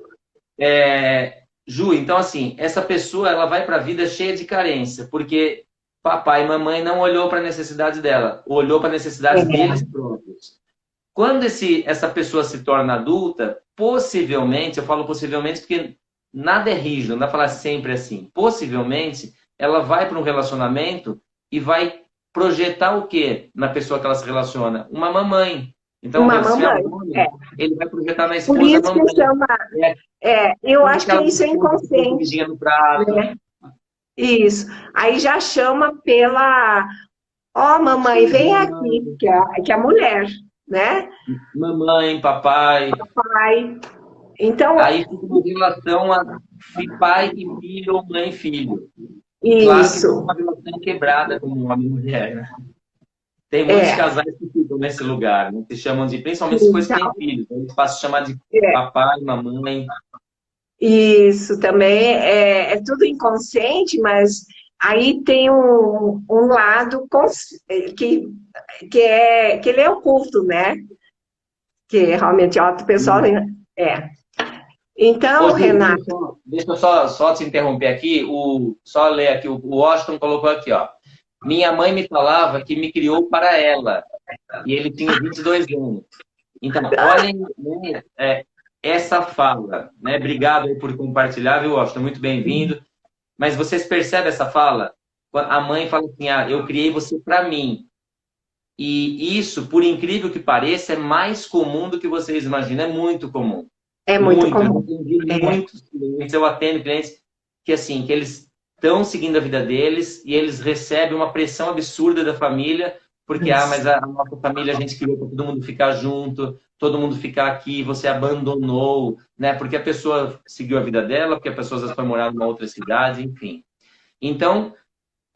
Ju, então assim, essa pessoa ela vai para a vida cheia de carência, porque papai e mamãe não olhou para a necessidade dela, olhou para a necessidade deles É. próprios. Quando essa pessoa se torna adulta, possivelmente, eu falo possivelmente porque nada é rígido, não dá para falar sempre assim. Possivelmente, ela vai para um relacionamento e vai projetar o quê na pessoa que ela se relaciona? Uma mamãe. Então, Uma se tiver mamãe. um É. homem, ele vai projetar na Por esposa isso que mamãe. chama. É Eu acho que aquela isso é pessoa que põe inconsciente, comidinha no prato. né? Isso. Aí já chama pela. Ó, mamãe, vem aqui, Mamãe, que é a mulher, né? mamãe, papai. Pai. Então, Aí fica uma relação a pai e filho ou mãe e filho. Claro que fica isso. uma relação quebrada como homem e mulher, né? Tem muitos É. casais que ficam nesse lugar, né? Se chamam de, principalmente depois que têm Então, filhos, né? Eles passam a chamar de é. papai, mamãe. Isso também é tudo inconsciente, mas aí tem um lado que ele é oculto, né? Que realmente ó, o pessoal é. Ô, Então, Ju, Renato, deixa eu só te interromper aqui. Só ler aqui, o Washington colocou aqui, ó. Minha mãe me falava que me criou para ela, e ele tinha 22 anos. Então, olhem, né, essa fala, né? Obrigado aí por compartilhar, viu, Washington? Muito bem-vindo. Mas vocês percebem essa fala? A mãe fala assim, eu criei você para mim. E isso, por incrível que pareça, é mais comum do que vocês imaginam. É muito comum. é muito Muito. Eu comum. atendi É, muitos clientes, eu atendo clientes que, assim, que eles estão seguindo a vida deles e eles recebem uma pressão absurda da família, porque, mas isso. a nossa família a gente criou para todo mundo ficar junto, todo mundo ficar aqui, você abandonou, né? Porque a pessoa seguiu a vida dela, porque a pessoa às vezes foi morar numa outra cidade, enfim. Então,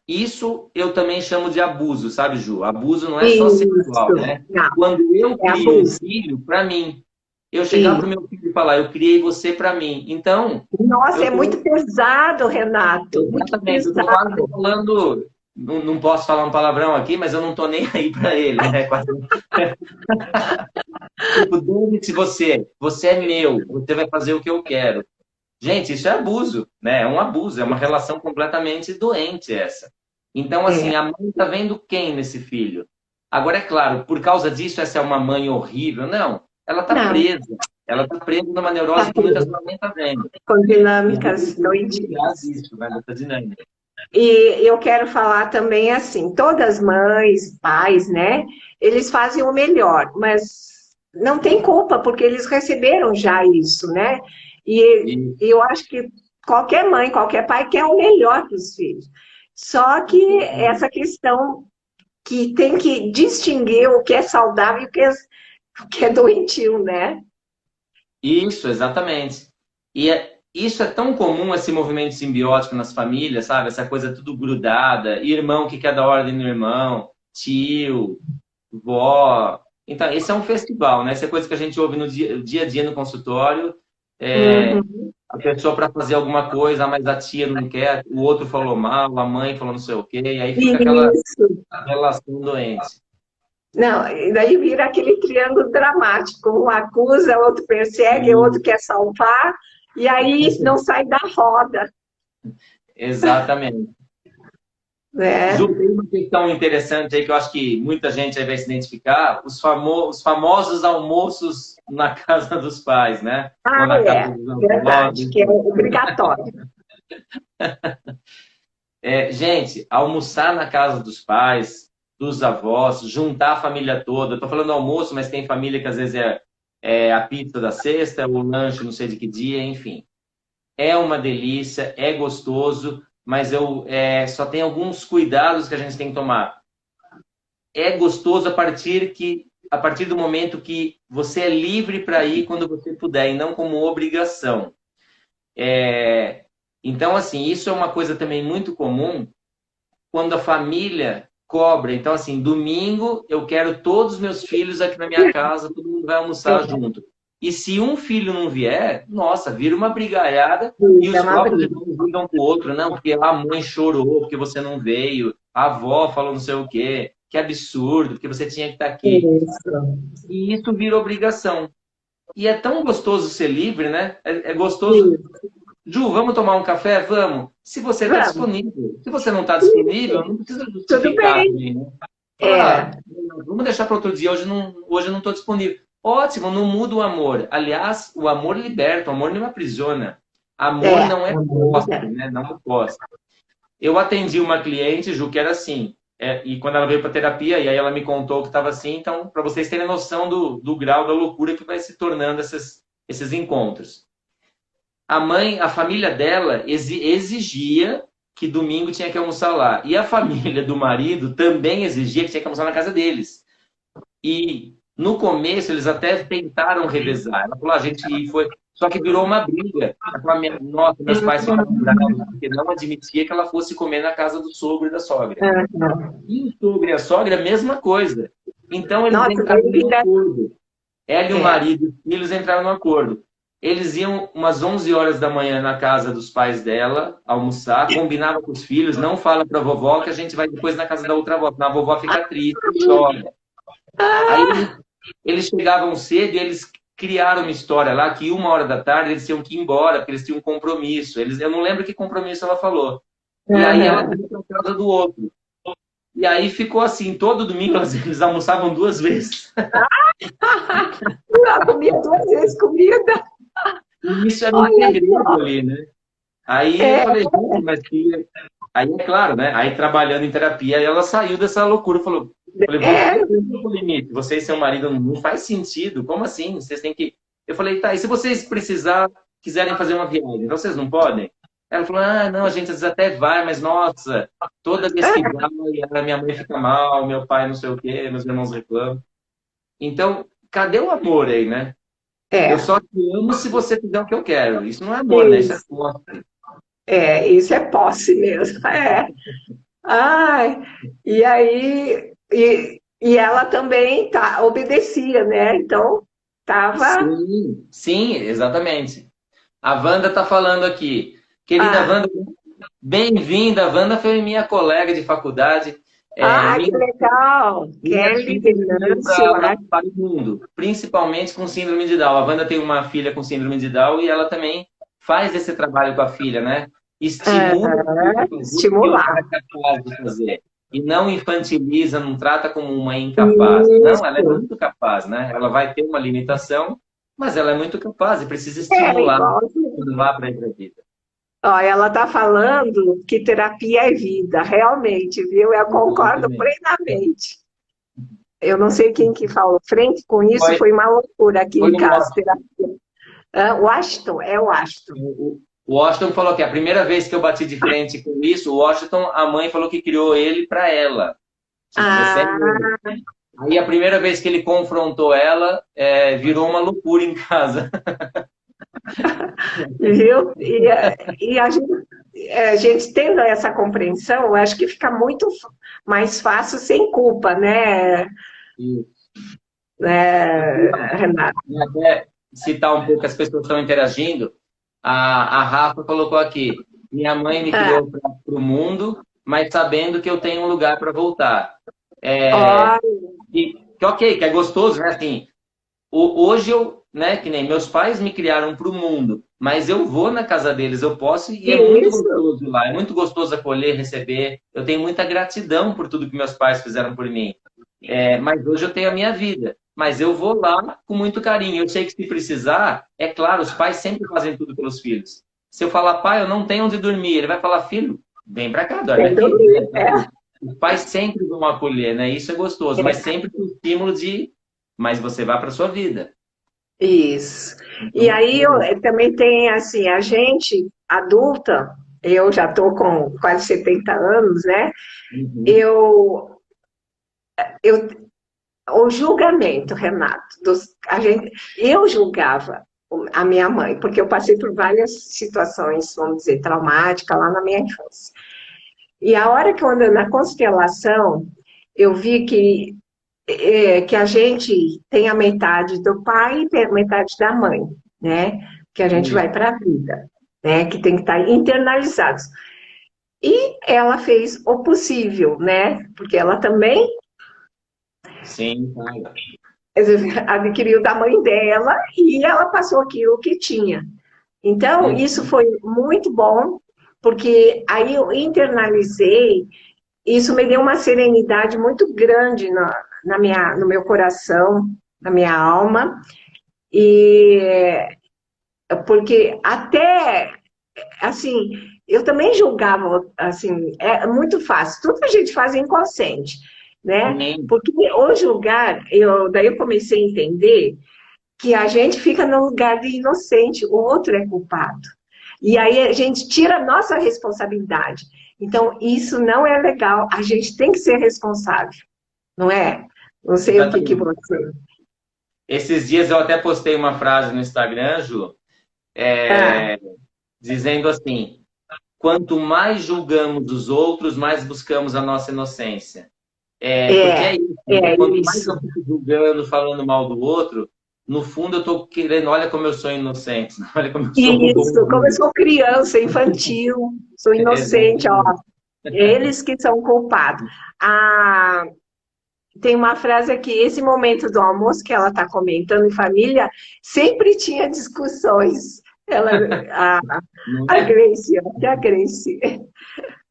isso eu também chamo de abuso, sabe, Ju? Abuso não é só sexual, Isso. né? Não, Quando eu é crio um abuso. filho para mim, eu chegar para o Isso. meu filho e falar, eu criei você para mim. Então, Nossa, eu é muito tô, pesado, Renato. Muito exatamente, eu tô quase pesado. falando, não posso falar um palavrão aqui, mas eu não tô nem aí para ele, né? Quase. Tipo, dane-se você é meu, você vai fazer o que eu quero. Gente, isso é abuso, né? É um abuso, é uma relação completamente doente essa. Então, É. assim, a mãe está vendo quem nesse filho? Agora, é claro, por causa disso, essa é uma mãe horrível? Não, ela está Não, presa. Ela está presa numa tá neurose que muitas vezes nem está vendo. com E aí dinâmicas precisa desligar doentias. isso, né, dessa dinâmica. E eu quero falar também assim, todas mães, pais, né? Eles fazem o melhor, mas não tem culpa, porque eles receberam já isso, né? E E eu acho que qualquer mãe, qualquer pai quer o melhor para os filhos. Só que essa questão que tem que distinguir o que é saudável e o que é doentio, né? isso, exatamente. Isso é tão comum, esse movimento simbiótico nas famílias, sabe? Essa coisa tudo grudada, irmão que quer dar ordem no irmão, tio, vó. Então, esse é um festival, né? Essa é coisa que a gente ouve no dia a dia no consultório. É, Uhum. a pessoa para fazer alguma coisa, mas a tia não quer, o outro falou mal, a mãe falou não sei o quê, e aí fica aquela Isso. relação doente. Não, e daí vira aquele triângulo dramático. Um acusa, outro persegue, outro E- quer salvar, e aí não sai da roda, Exatamente. né? Ju, tem uma questão interessante aí que eu acho que muita gente aí vai se identificar, os famosos almoços na casa dos pais, né? Ou Ah, na casa é, dos avós, verdade, que é enfim. obrigatório. Gente, almoçar na casa dos pais, dos avós, juntar a família toda. Eu tô falando almoço, mas tem família que às vezes é a pizza da sexta, o lanche não sei de que dia, enfim. É uma delícia, é gostoso, mas só tem alguns cuidados que a gente tem que tomar. É gostoso a partir do momento que você é livre para ir quando você puder, e não como obrigação. Então, assim, isso é uma coisa também muito comum quando a família cobra. Então, assim, domingo eu quero todos os meus filhos aqui na minha casa, todo mundo vai almoçar junto. E se um filho não vier, nossa, vira uma brigaiada e É os uma próprios briga. irmãos brigam com o outro, não, porque a mãe chorou porque você não veio, a avó falou não sei o quê, que absurdo, porque você tinha que estar aqui. Isso. E isso vira obrigação. E é tão gostoso ser livre, né? É gostoso. Isso. Ju, vamos tomar um café? Vamos. Se você está Vamos. disponível. Se você não está disponível, Isso. não precisa Tudo justificar bem. também, né? É, Falar, vamos deixar para outro dia, hoje eu não estou disponível. Ótimo, não muda o amor. Aliás, o amor liberta, o amor não aprisiona. Amor não é posse, é. né? Não é posse. Eu atendi uma cliente, Ju, que era assim. E quando ela veio para terapia, e aí ela me contou que estava assim, então, para vocês terem noção do grau da loucura que vai se tornando esses encontros. A família dela exigia que domingo tinha que almoçar lá. E a família do marido também exigia que tinha que almoçar na casa deles. E no começo eles até tentaram revezar. Ela falou, a gente foi. Só que virou uma briga. Ela falou, nossa, meus pais ficaram bravos, porque não admitia que ela fosse comer na casa do sogro e da sogra. Uhum. E o sogro e a sogra, a mesma coisa. Então eles Nossa, entraram daí no fica. acordo. Ela e o É. marido e os filhos entraram no acordo. Eles iam umas 11 horas da manhã na casa dos pais dela, almoçar, combinava com os filhos, não fala pra vovó que a gente vai depois na casa da outra avó, senão a vovó fica triste, chora. Aí eles chegavam cedo e eles criaram uma história lá que 1 hora da tarde eles tinham que ir embora, porque eles tinham um compromisso. Eu não lembro que compromisso ela falou. E aí ela Uhum. foi para casa do outro. E aí ficou assim, todo domingo eles almoçavam 2 vezes. Eu comia 2 vezes comida. E isso era um Olha segredo só. ali, né? Aí eu É, falei, gente, mas que. Aí é claro, né? Aí trabalhando em terapia, aí ela saiu dessa loucura. Falei, é, você tem um limite, você e seu marido não faz sentido. Como assim? Vocês têm que. Eu falei, tá, e se vocês quiserem fazer uma viagem, então vocês não podem? Ela falou, não, a gente às vezes até vai, mas nossa, toda vez que vai, minha mãe fica mal, meu pai não sei o quê, meus irmãos reclamam. Então, cadê o amor aí, né? Eu é, só te amo se você fizer o que eu quero. Isso não é amor, né? Isso é isso, posse. isso é posse mesmo. É. Ai, e aí, e ela também obedecia, né? Então, tava. Sim, sim, exatamente. A Wanda está falando aqui. Querida Ah, Wanda, bem-vinda. A Wanda foi minha colega de faculdade. que Minha, legal! minha Kelly filha veio Venâncio, para o mundo, principalmente com síndrome de Down. A Wanda tem uma filha com síndrome de Down e ela também faz esse trabalho com a filha, né? Estimula a filha a fazer o que ela estimular. é capaz de fazer. E não infantiliza, não trata como uma incapaz. Não, ela é Isso. muito capaz, né? Ela vai ter uma limitação, mas ela é muito capaz e precisa É, estimular igual. quando vá para a vida. Ó, ela está falando que terapia é vida, realmente, viu? Eu Eu concordo também. plenamente. Eu não sei quem que falou frente com isso, Foi, foi uma loucura aqui foi em o casa. Washington. Washington, é Washington. O Washington falou que a primeira vez que eu bati de frente com isso, o Washington, a mãe falou que criou ele para ela. Tinha 17 anos. Ah, Aí a primeira vez que ele confrontou ela, virou uma loucura em casa. viu? E a gente tendo essa compreensão, eu acho que fica muito mais fácil sem culpa, né, E, Renato? até citar um pouco as pessoas que estão interagindo, a Rafa colocou aqui, minha mãe me Ah, criou para o mundo, mas sabendo que eu tenho um lugar para voltar. ó, Que ok, que é gostoso, né? Assim, hoje eu, né, que nem meus pais me criaram para o mundo, mas eu vou na casa deles, eu posso, e é muito isso, gostoso lá, é muito gostoso acolher, receber. Eu tenho muita gratidão por tudo que meus pais fizeram por mim. Mas hoje eu tenho a minha vida. Mas eu vou lá com muito carinho. Eu sei que se precisar, é claro, os pais sempre fazem tudo pelos filhos. Se eu falar, pai, eu não tenho onde dormir, ele vai falar, filho, vem pra cá, dorme Sem aqui. dúvida, Os pais sempre vão acolher, né? Isso é gostoso, mas sempre com o estímulo mas você vai para sua vida. isso. E Então, aí também tem assim, a gente adulta, eu já estou com quase 70 anos, né? uhum, Eu, eu, o julgamento, Renato, eu julgava a minha mãe, porque eu passei por várias situações, vamos dizer, traumáticas lá na minha infância. E a hora que eu ando na constelação, eu vi que a gente tem a metade do pai e a metade da mãe, né? Que a gente vai isso. para a vida, né? Que tem que estar internalizados. E ela fez o possível, né? Porque ela também Sim, cara. adquiriu da mãe dela e ela passou aquilo que tinha. Então, isso Uhum. foi muito bom, porque aí eu internalizei, isso me deu uma serenidade muito grande no meu coração, na minha alma, e porque até, assim, eu também julgava, assim, é muito fácil, tudo a gente faz inconsciente, né? Sim. Porque o julgar, daí eu comecei a entender que a gente fica no lugar de inocente, o outro é culpado. E aí a gente tira a nossa responsabilidade. Então, isso não é legal, a gente tem que ser responsável, não é? Não sei o que Exatamente. você. Esses dias eu até postei uma frase no Instagram, Ju, Ah, dizendo assim: quanto mais julgamos os outros, mais buscamos a nossa inocência. Porque é é, isso, né? é Quanto mais eu isso. fico julgando, falando mal do outro, no fundo eu estou querendo, olha como eu sou inocente, olha como eu sou Isso, como eu bonzinho. sou criança, infantil, sou inocente, ó, Exatamente. eles que são culpados. Ah, tem uma frase aqui, esse momento do almoço que ela está comentando em família, sempre tinha discussões. Ela, a, Não a é? Grace, até a Grace.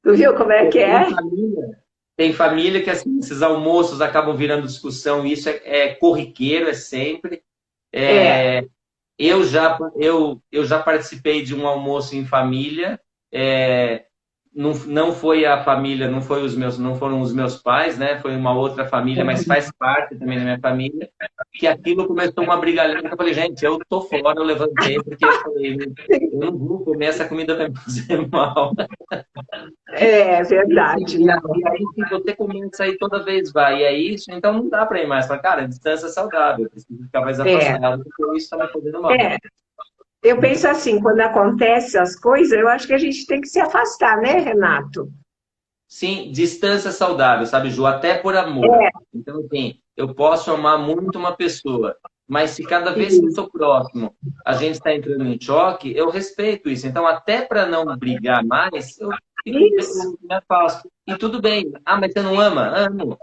Tu viu como é que Tem é? família, tem família que assim, esses almoços acabam virando discussão, e isso é corriqueiro, é sempre. É, É, eu já participei de um almoço em família. Não foi a família, não foram os meus pais, né? Foi uma outra família, mas faz parte também da minha família. Que aquilo começou uma brigalhada. Eu falei, gente, eu tô fora, eu levantei, porque eu falei, eu não vou comer, essa comida vai me fazer mal. é E, assim, verdade, não. e aí, se você começa aí toda vez vai, e é isso, então não dá para ir mais. Fala, cara, distância é saudável, eu preciso ficar mais É, afastado, porque isso está me fazendo mal. é. Eu penso assim, quando acontecem as coisas, eu acho que a gente tem que se afastar, né, Renato? Sim, distância saudável, sabe, Ju? Até por amor. Então, assim, eu posso amar muito uma pessoa, mas se cada vez que eu Isso, estou próximo a gente está entrando em choque, eu respeito isso. Então, até para não brigar mais, isso. eu me afasto. E tudo bem. Ah, mas você não ama? Amo.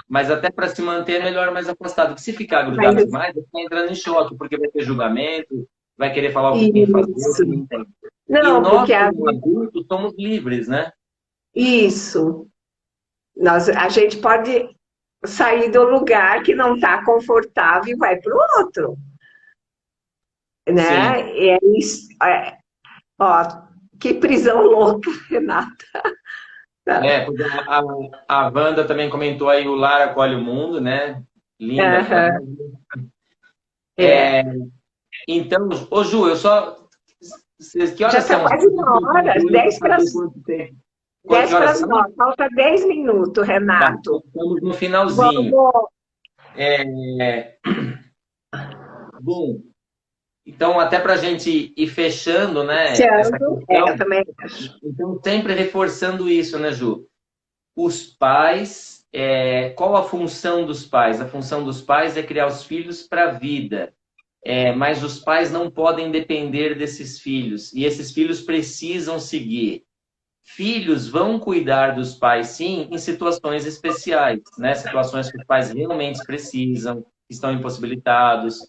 Mas até para se manter é melhor mais afastado. Porque se ficar grudado Mas, demais, você está entrando em choque, porque vai ter julgamento, vai querer falar o que tem que fazer, o isso. que não tem. E Não, nós, porque como adultos, somos livres, né? isso. A gente pode sair do lugar que não está confortável e vai para o outro, Sim. né? É isso. Ó, que prisão louca, Renata. Porque a Wanda também comentou aí o Lar Acolhe o Mundo, né? Linda Aham, frase. é. É, então, ô Ju, eu só. Que Já horas está são? quase uma Eu hora, concluí para saber quanto tempo. Que 10 para horas as são? 9. Falta 10 minutos, Tá, Renato. estamos no finalzinho. Vamos. É, bom, então, até para a gente ir fechando, né, essa Iniciando. Eu questão, também acho. então sempre reforçando isso, né, Ju? Os pais, qual a função dos pais? A função dos pais é criar os filhos para a vida. Mas os pais não podem depender desses filhos. E esses filhos precisam seguir. Filhos vão cuidar dos pais, sim, em situações especiais, né? Situações que os pais realmente precisam, estão impossibilitados,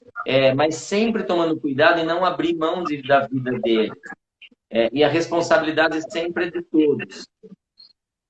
mas sempre tomando cuidado em não abrir mão da vida deles. E a responsabilidade sempre é de todos.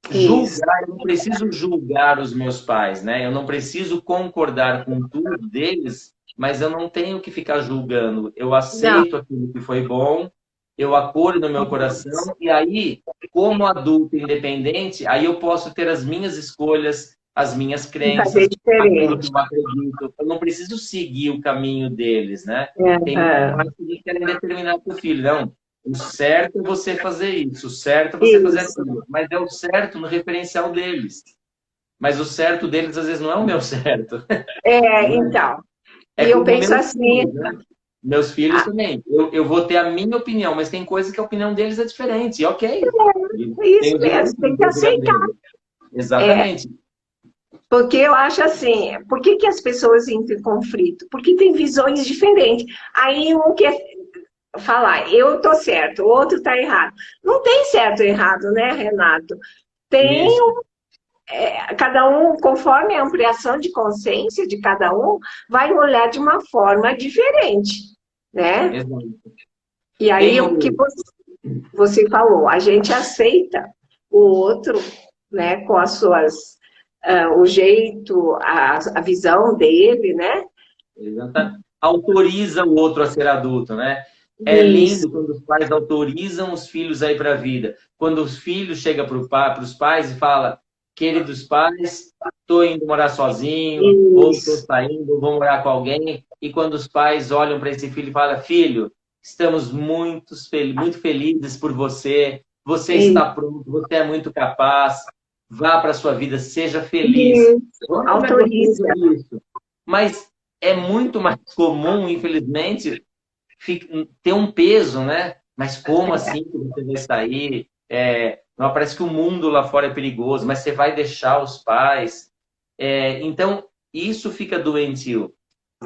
Isso. Julgar, eu não preciso julgar os meus pais, né? Eu não preciso concordar com tudo deles, mas eu não tenho que ficar julgando. Eu Não, aceito aquilo que foi bom, eu acolho no meu coração, e aí, como adulto independente, aí eu posso ter as minhas escolhas, as minhas E fazer crenças, aquilo que diferente. eu acredito. Eu não preciso seguir o caminho deles, né? Tem muitos Aham. pais que querem determinar para o filho, não, o certo é você fazer isso, o certo é você fazer Isso. aquilo. Mas é o certo no referencial deles. Mas o certo deles, às vezes, não é o meu certo. Né? Então. É E eu como penso meus assim, filhos, né? Meus filhos ah, também. Eu vou ter a minha opinião, mas tem coisas que a opinião deles é diferente. E ok. Eles é têm isso o direito mesmo, tem de que ter a opinião aceitar. deles. Exatamente. Porque eu acho assim, por que, que as pessoas entram em conflito? Porque tem visões diferentes. Aí um quer falar, eu tô certo, o outro tá errado. Não tem certo e errado, né, Renato? Tem Isso. cada um, conforme a ampliação de consciência de cada um, vai olhar de uma forma diferente, né? Exato. E aí Tem o que o... você falou, a gente aceita o outro, né, com as suas, o jeito, a visão dele, né? Autoriza o outro a ser adulto, né? É lindo Isso, quando os pais autorizam os filhos a ir para a vida. Quando os filhos chegam para os pais e fala, queridos pais, estou indo morar sozinho, ou estou isso, saindo, vou morar com alguém. E quando os pais olham para esse filho e falam, filho, estamos muito felizes por você, você está isso, pronto, você é muito capaz, vá para a sua vida, seja feliz. isso, Olha como é gostoso autoriza. isso. Mas é muito mais comum, infelizmente, ter um peso, né? Mas como assim que você vai sair? Não, parece que o mundo lá fora é perigoso, mas você vai deixar os pais. Então, isso fica doentio.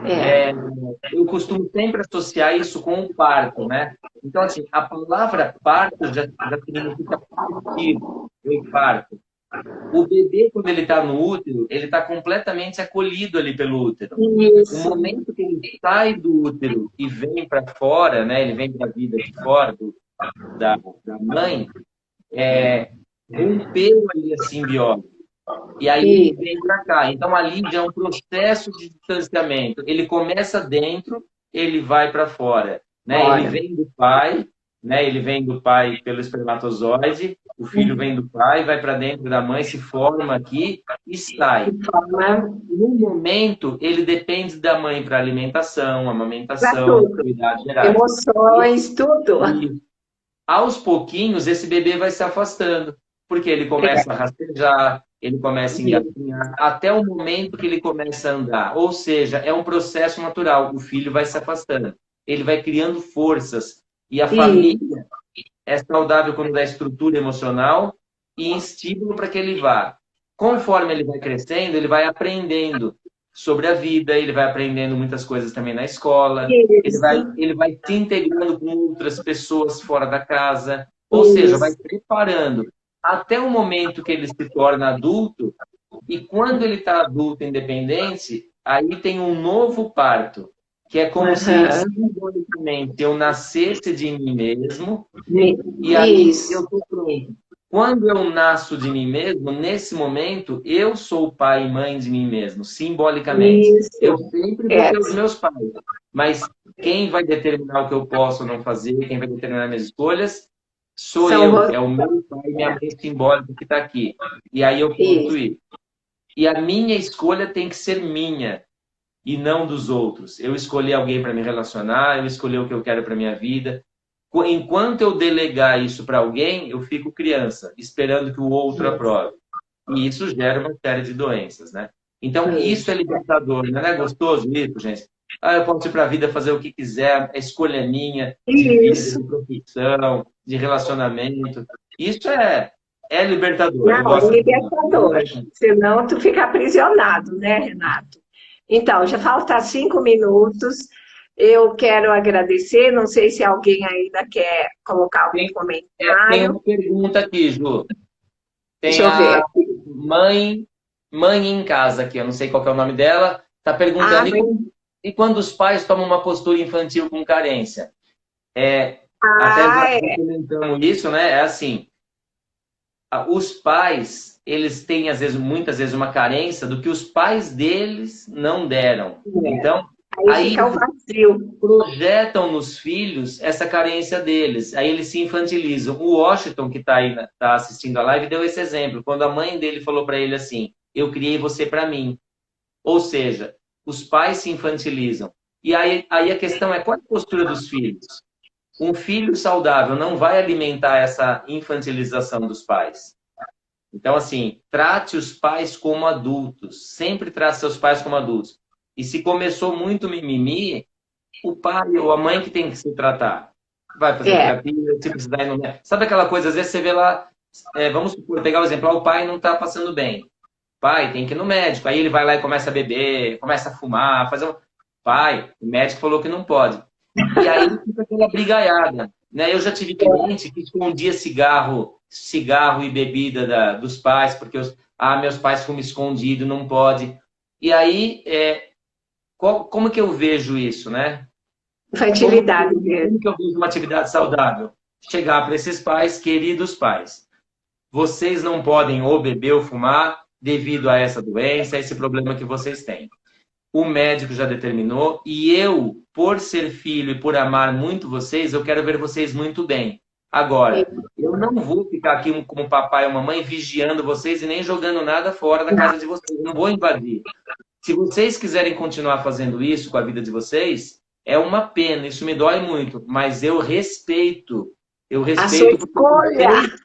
É, Eu costumo sempre associar isso com o parto, né? Então, assim, a palavra parto já significa partir, eu parto. O bebê, quando ele está no útero, ele está completamente acolhido ali pelo útero. O isso, momento que ele sai do útero e vem para fora, né? Ele vem para a vida de fora da mãe, rompeu ali a simbiose. E aí ele isso, vem para cá. Então ali já é um processo de distanciamento. Ele começa dentro, ele vai para fora, né? Ele ora. vem do pai, né? Ele vem do pai pelo espermatozoide, o filho vem do pai, vai para dentro da mãe, se forma aqui e sai. De forma No momento, ele depende da mãe para alimentação, para amamentação, tudo, cuidados gerais. emoções, tudo. E aos pouquinhos, esse bebê vai se afastando, porque ele começa a rastejar, ele começa a engatinhar, até o momento que ele começa a andar. Ou seja, é um processo natural. O filho vai se afastando, ele vai criando forças. E a E, família é saudável quando dá estrutura emocional e estímulo para que ele vá. Conforme ele vai crescendo, ele vai aprendendo sobre a vida, ele vai aprendendo muitas coisas também na escola, isso, ele vai se integrando com outras pessoas fora da casa, ou seja, vai isso. preparando até o momento que ele se torna adulto, e quando ele está adulto independente, aí tem um novo parto, que é como se Aham. simbolicamente eu nascesse de mim mesmo, e aí eu Isso, estou pronto. Quando eu nasço de mim mesmo, nesse momento, eu sou pai e mãe de mim mesmo, simbolicamente. Eu isso. sempre vou É, ter os meus pais, mas quem vai determinar o que eu posso ou não fazer, quem vai determinar minhas escolhas, sou são eu. vo- É o meu pai e minha mãe simbólico que está aqui. E aí eu posso isso. ir. E a minha escolha tem que ser minha e não dos outros. Eu escolhi alguém para me relacionar, eu escolhi o que eu quero para minha vida. Enquanto eu delegar isso para alguém, eu fico criança, esperando que o outro aprove. E isso gera uma série de doenças, né? Então, isso é libertador, não é gostoso isso, gente? Ah, eu posso ir para a vida fazer o que quiser, a escolha é minha, de vida, Isso. de profissão, de relacionamento. Isso é libertador, eu Não, é gosto de falar. libertador. Senão tu fica aprisionado, né, Renato? Então, já falta 5 minutos. Eu quero agradecer. Não sei se alguém ainda quer colocar algum Tem comentário. uma pergunta aqui, Ju. Deixa Tem eu ver a aqui. mãe em casa aqui, eu não sei qual que é o nome dela, está Ah, perguntando, e quando os pais tomam uma postura infantil com carência? Até já é. comentamos isso, né? É assim, os pais, eles têm, às vezes, muitas vezes, uma carência do que os pais deles não deram. Então, Aí Aí fica o vazio. projetam nos filhos essa carência deles. Aí eles se infantilizam. O Washington, que está aí, tá assistindo a live, deu esse exemplo. Quando a mãe dele falou para ele assim, eu criei você para mim. Ou seja, os pais se infantilizam. E aí a questão é, qual é a postura dos filhos? Um filho saudável não vai alimentar essa infantilização dos pais. Então, assim, trate os pais como adultos. Sempre trate seus pais como adultos. E se começou muito mimimi, o pai ou a mãe que tem que se tratar. Vai fazer É, terapia, se precisar ir no médico. Sabe aquela coisa, às vezes você vê lá, vamos supor, pegar o exemplo, o pai não está passando bem. Pai, tem que ir no médico. Aí ele vai lá e começa a beber, começa a fumar, fazer um... Pai, o médico falou que não pode. E aí fica aquela brigaiada. Né? Eu já tive cliente que escondia cigarro e bebida dos pais, porque meus pais fumam escondido, não pode. E aí, como que eu vejo isso, né? infantilidade Como mesmo. que eu vejo uma atividade saudável? Chegar para esses pais, queridos pais, vocês não podem ou beber ou fumar devido a essa doença, a esse problema que vocês têm. O médico já determinou e eu, por ser filho e por amar muito vocês, eu quero ver vocês muito bem. Agora, eu não vou ficar aqui como papai ou mamãe vigiando vocês e nem jogando nada fora da casa de vocês. Eu não vou invadir. Se vocês quiserem continuar fazendo isso com a vida de vocês, é uma pena, isso me dói muito, mas eu respeito. Eu A sua respeito porque escolha.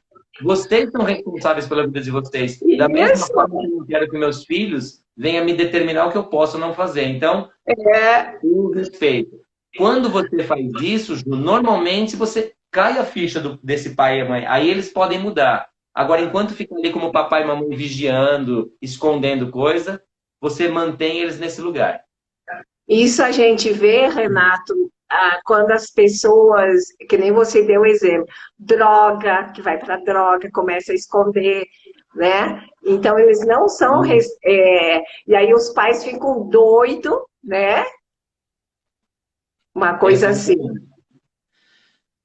vocês são responsáveis pela vida de vocês. Da mesma Isso. forma que eu não quero que meus filhos venham me determinar o que eu posso ou não fazer. Então, É, eu respeito. Quando você faz isso, Ju, normalmente você cai a ficha desse pai e mãe. Aí eles podem mudar. Agora, enquanto fica ali como papai e mamãe vigiando, escondendo coisa, você mantém eles nesse lugar. isso a gente vê, Renato, quando as pessoas, que nem você deu o exemplo, droga, que vai para droga, começa a esconder, né? Então, eles não são. E aí os pais ficam doidos, né? Uma coisa assim. Exatamente.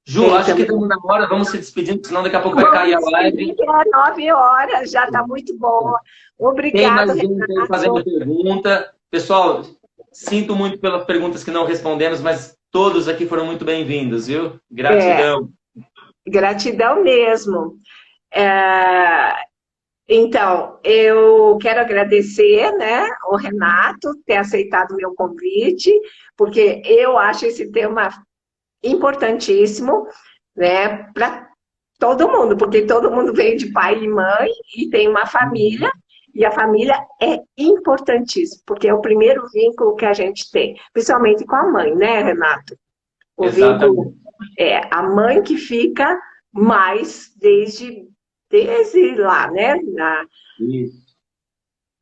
Ju, acho que Também. estamos na hora, vamos se despedindo, senão daqui a pouco vai cair a Vamos live. seguir, é 9 horas, já está muito bom. Tem Obrigado, mais gente aí fazendo Renato. pergunta. Pessoal, sinto muito pelas perguntas que não respondemos, mas todos aqui foram muito bem-vindos, viu? É, Gratidão. gratidão mesmo. É, então, eu quero agradecer, né, o Renato ter aceitado o meu convite, porque eu acho esse tema importantíssimo, né, para todo mundo, porque todo mundo veio de pai e mãe e tem uma família, e a família é importantíssima, porque é o primeiro vínculo que a gente tem, principalmente com a mãe, né, Renato? O vínculo Exatamente. é a mãe que fica mais desde lá, né? Isso.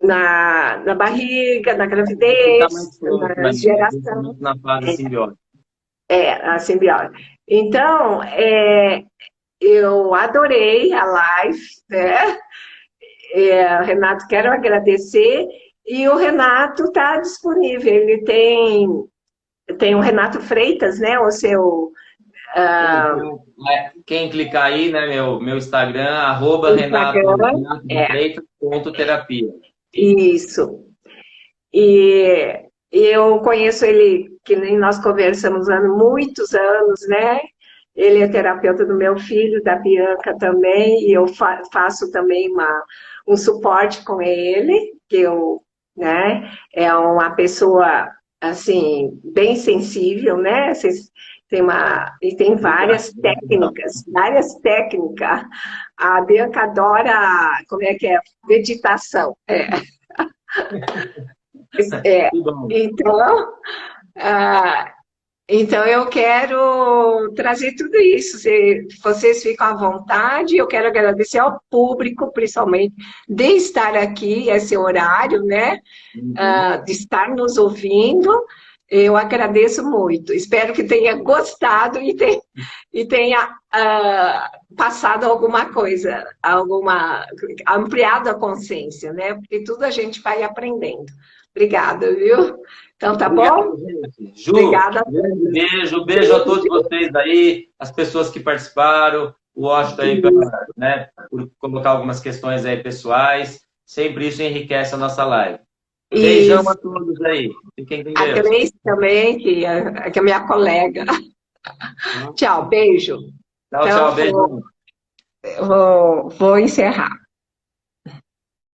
Na barriga, na Ficar gravidez, mais próximo na ainda, geração, principalmente na fase simbiótica. a simbiose. Então, eu adorei a live, né? Renato, quero agradecer. E o Renato está disponível, ele tem o Renato Freitas, né? O seu Então, quem clicar aí, né, meu Instagram, Instagram. renato.freitas.terapia. Isso. E eu conheço ele, que nem nós conversamos há muitos anos, né? Ele é terapeuta do meu filho, da Bianca também, e eu faço também um suporte com ele, né, é uma pessoa, assim, bem sensível, né? E tem várias técnicas. A Bianca adora, como é que é? Meditação. Que bom. Então, ah, então, eu quero trazer tudo isso. Vocês ficam à vontade. Eu quero agradecer ao público, principalmente, de estar aqui, esse horário, né? De estar nos ouvindo. Eu agradeço muito. Espero que tenha gostado e tenha passado alguma coisa, ampliado a consciência, né? Porque tudo a gente vai aprendendo. Obrigada, viu? Então, tá Obrigado, bom? gente. Ju, Obrigada. beijo a todos vocês aí, as pessoas que participaram, o Washington aí né, por colocar algumas questões aí pessoais. Sempre isso enriquece a nossa live. E Beijão a todos aí. Fiquem com a Deus. Gleice também, que é minha colega. Tchau, beijo. Tchau, Então, tchau. Beijão. vou encerrar.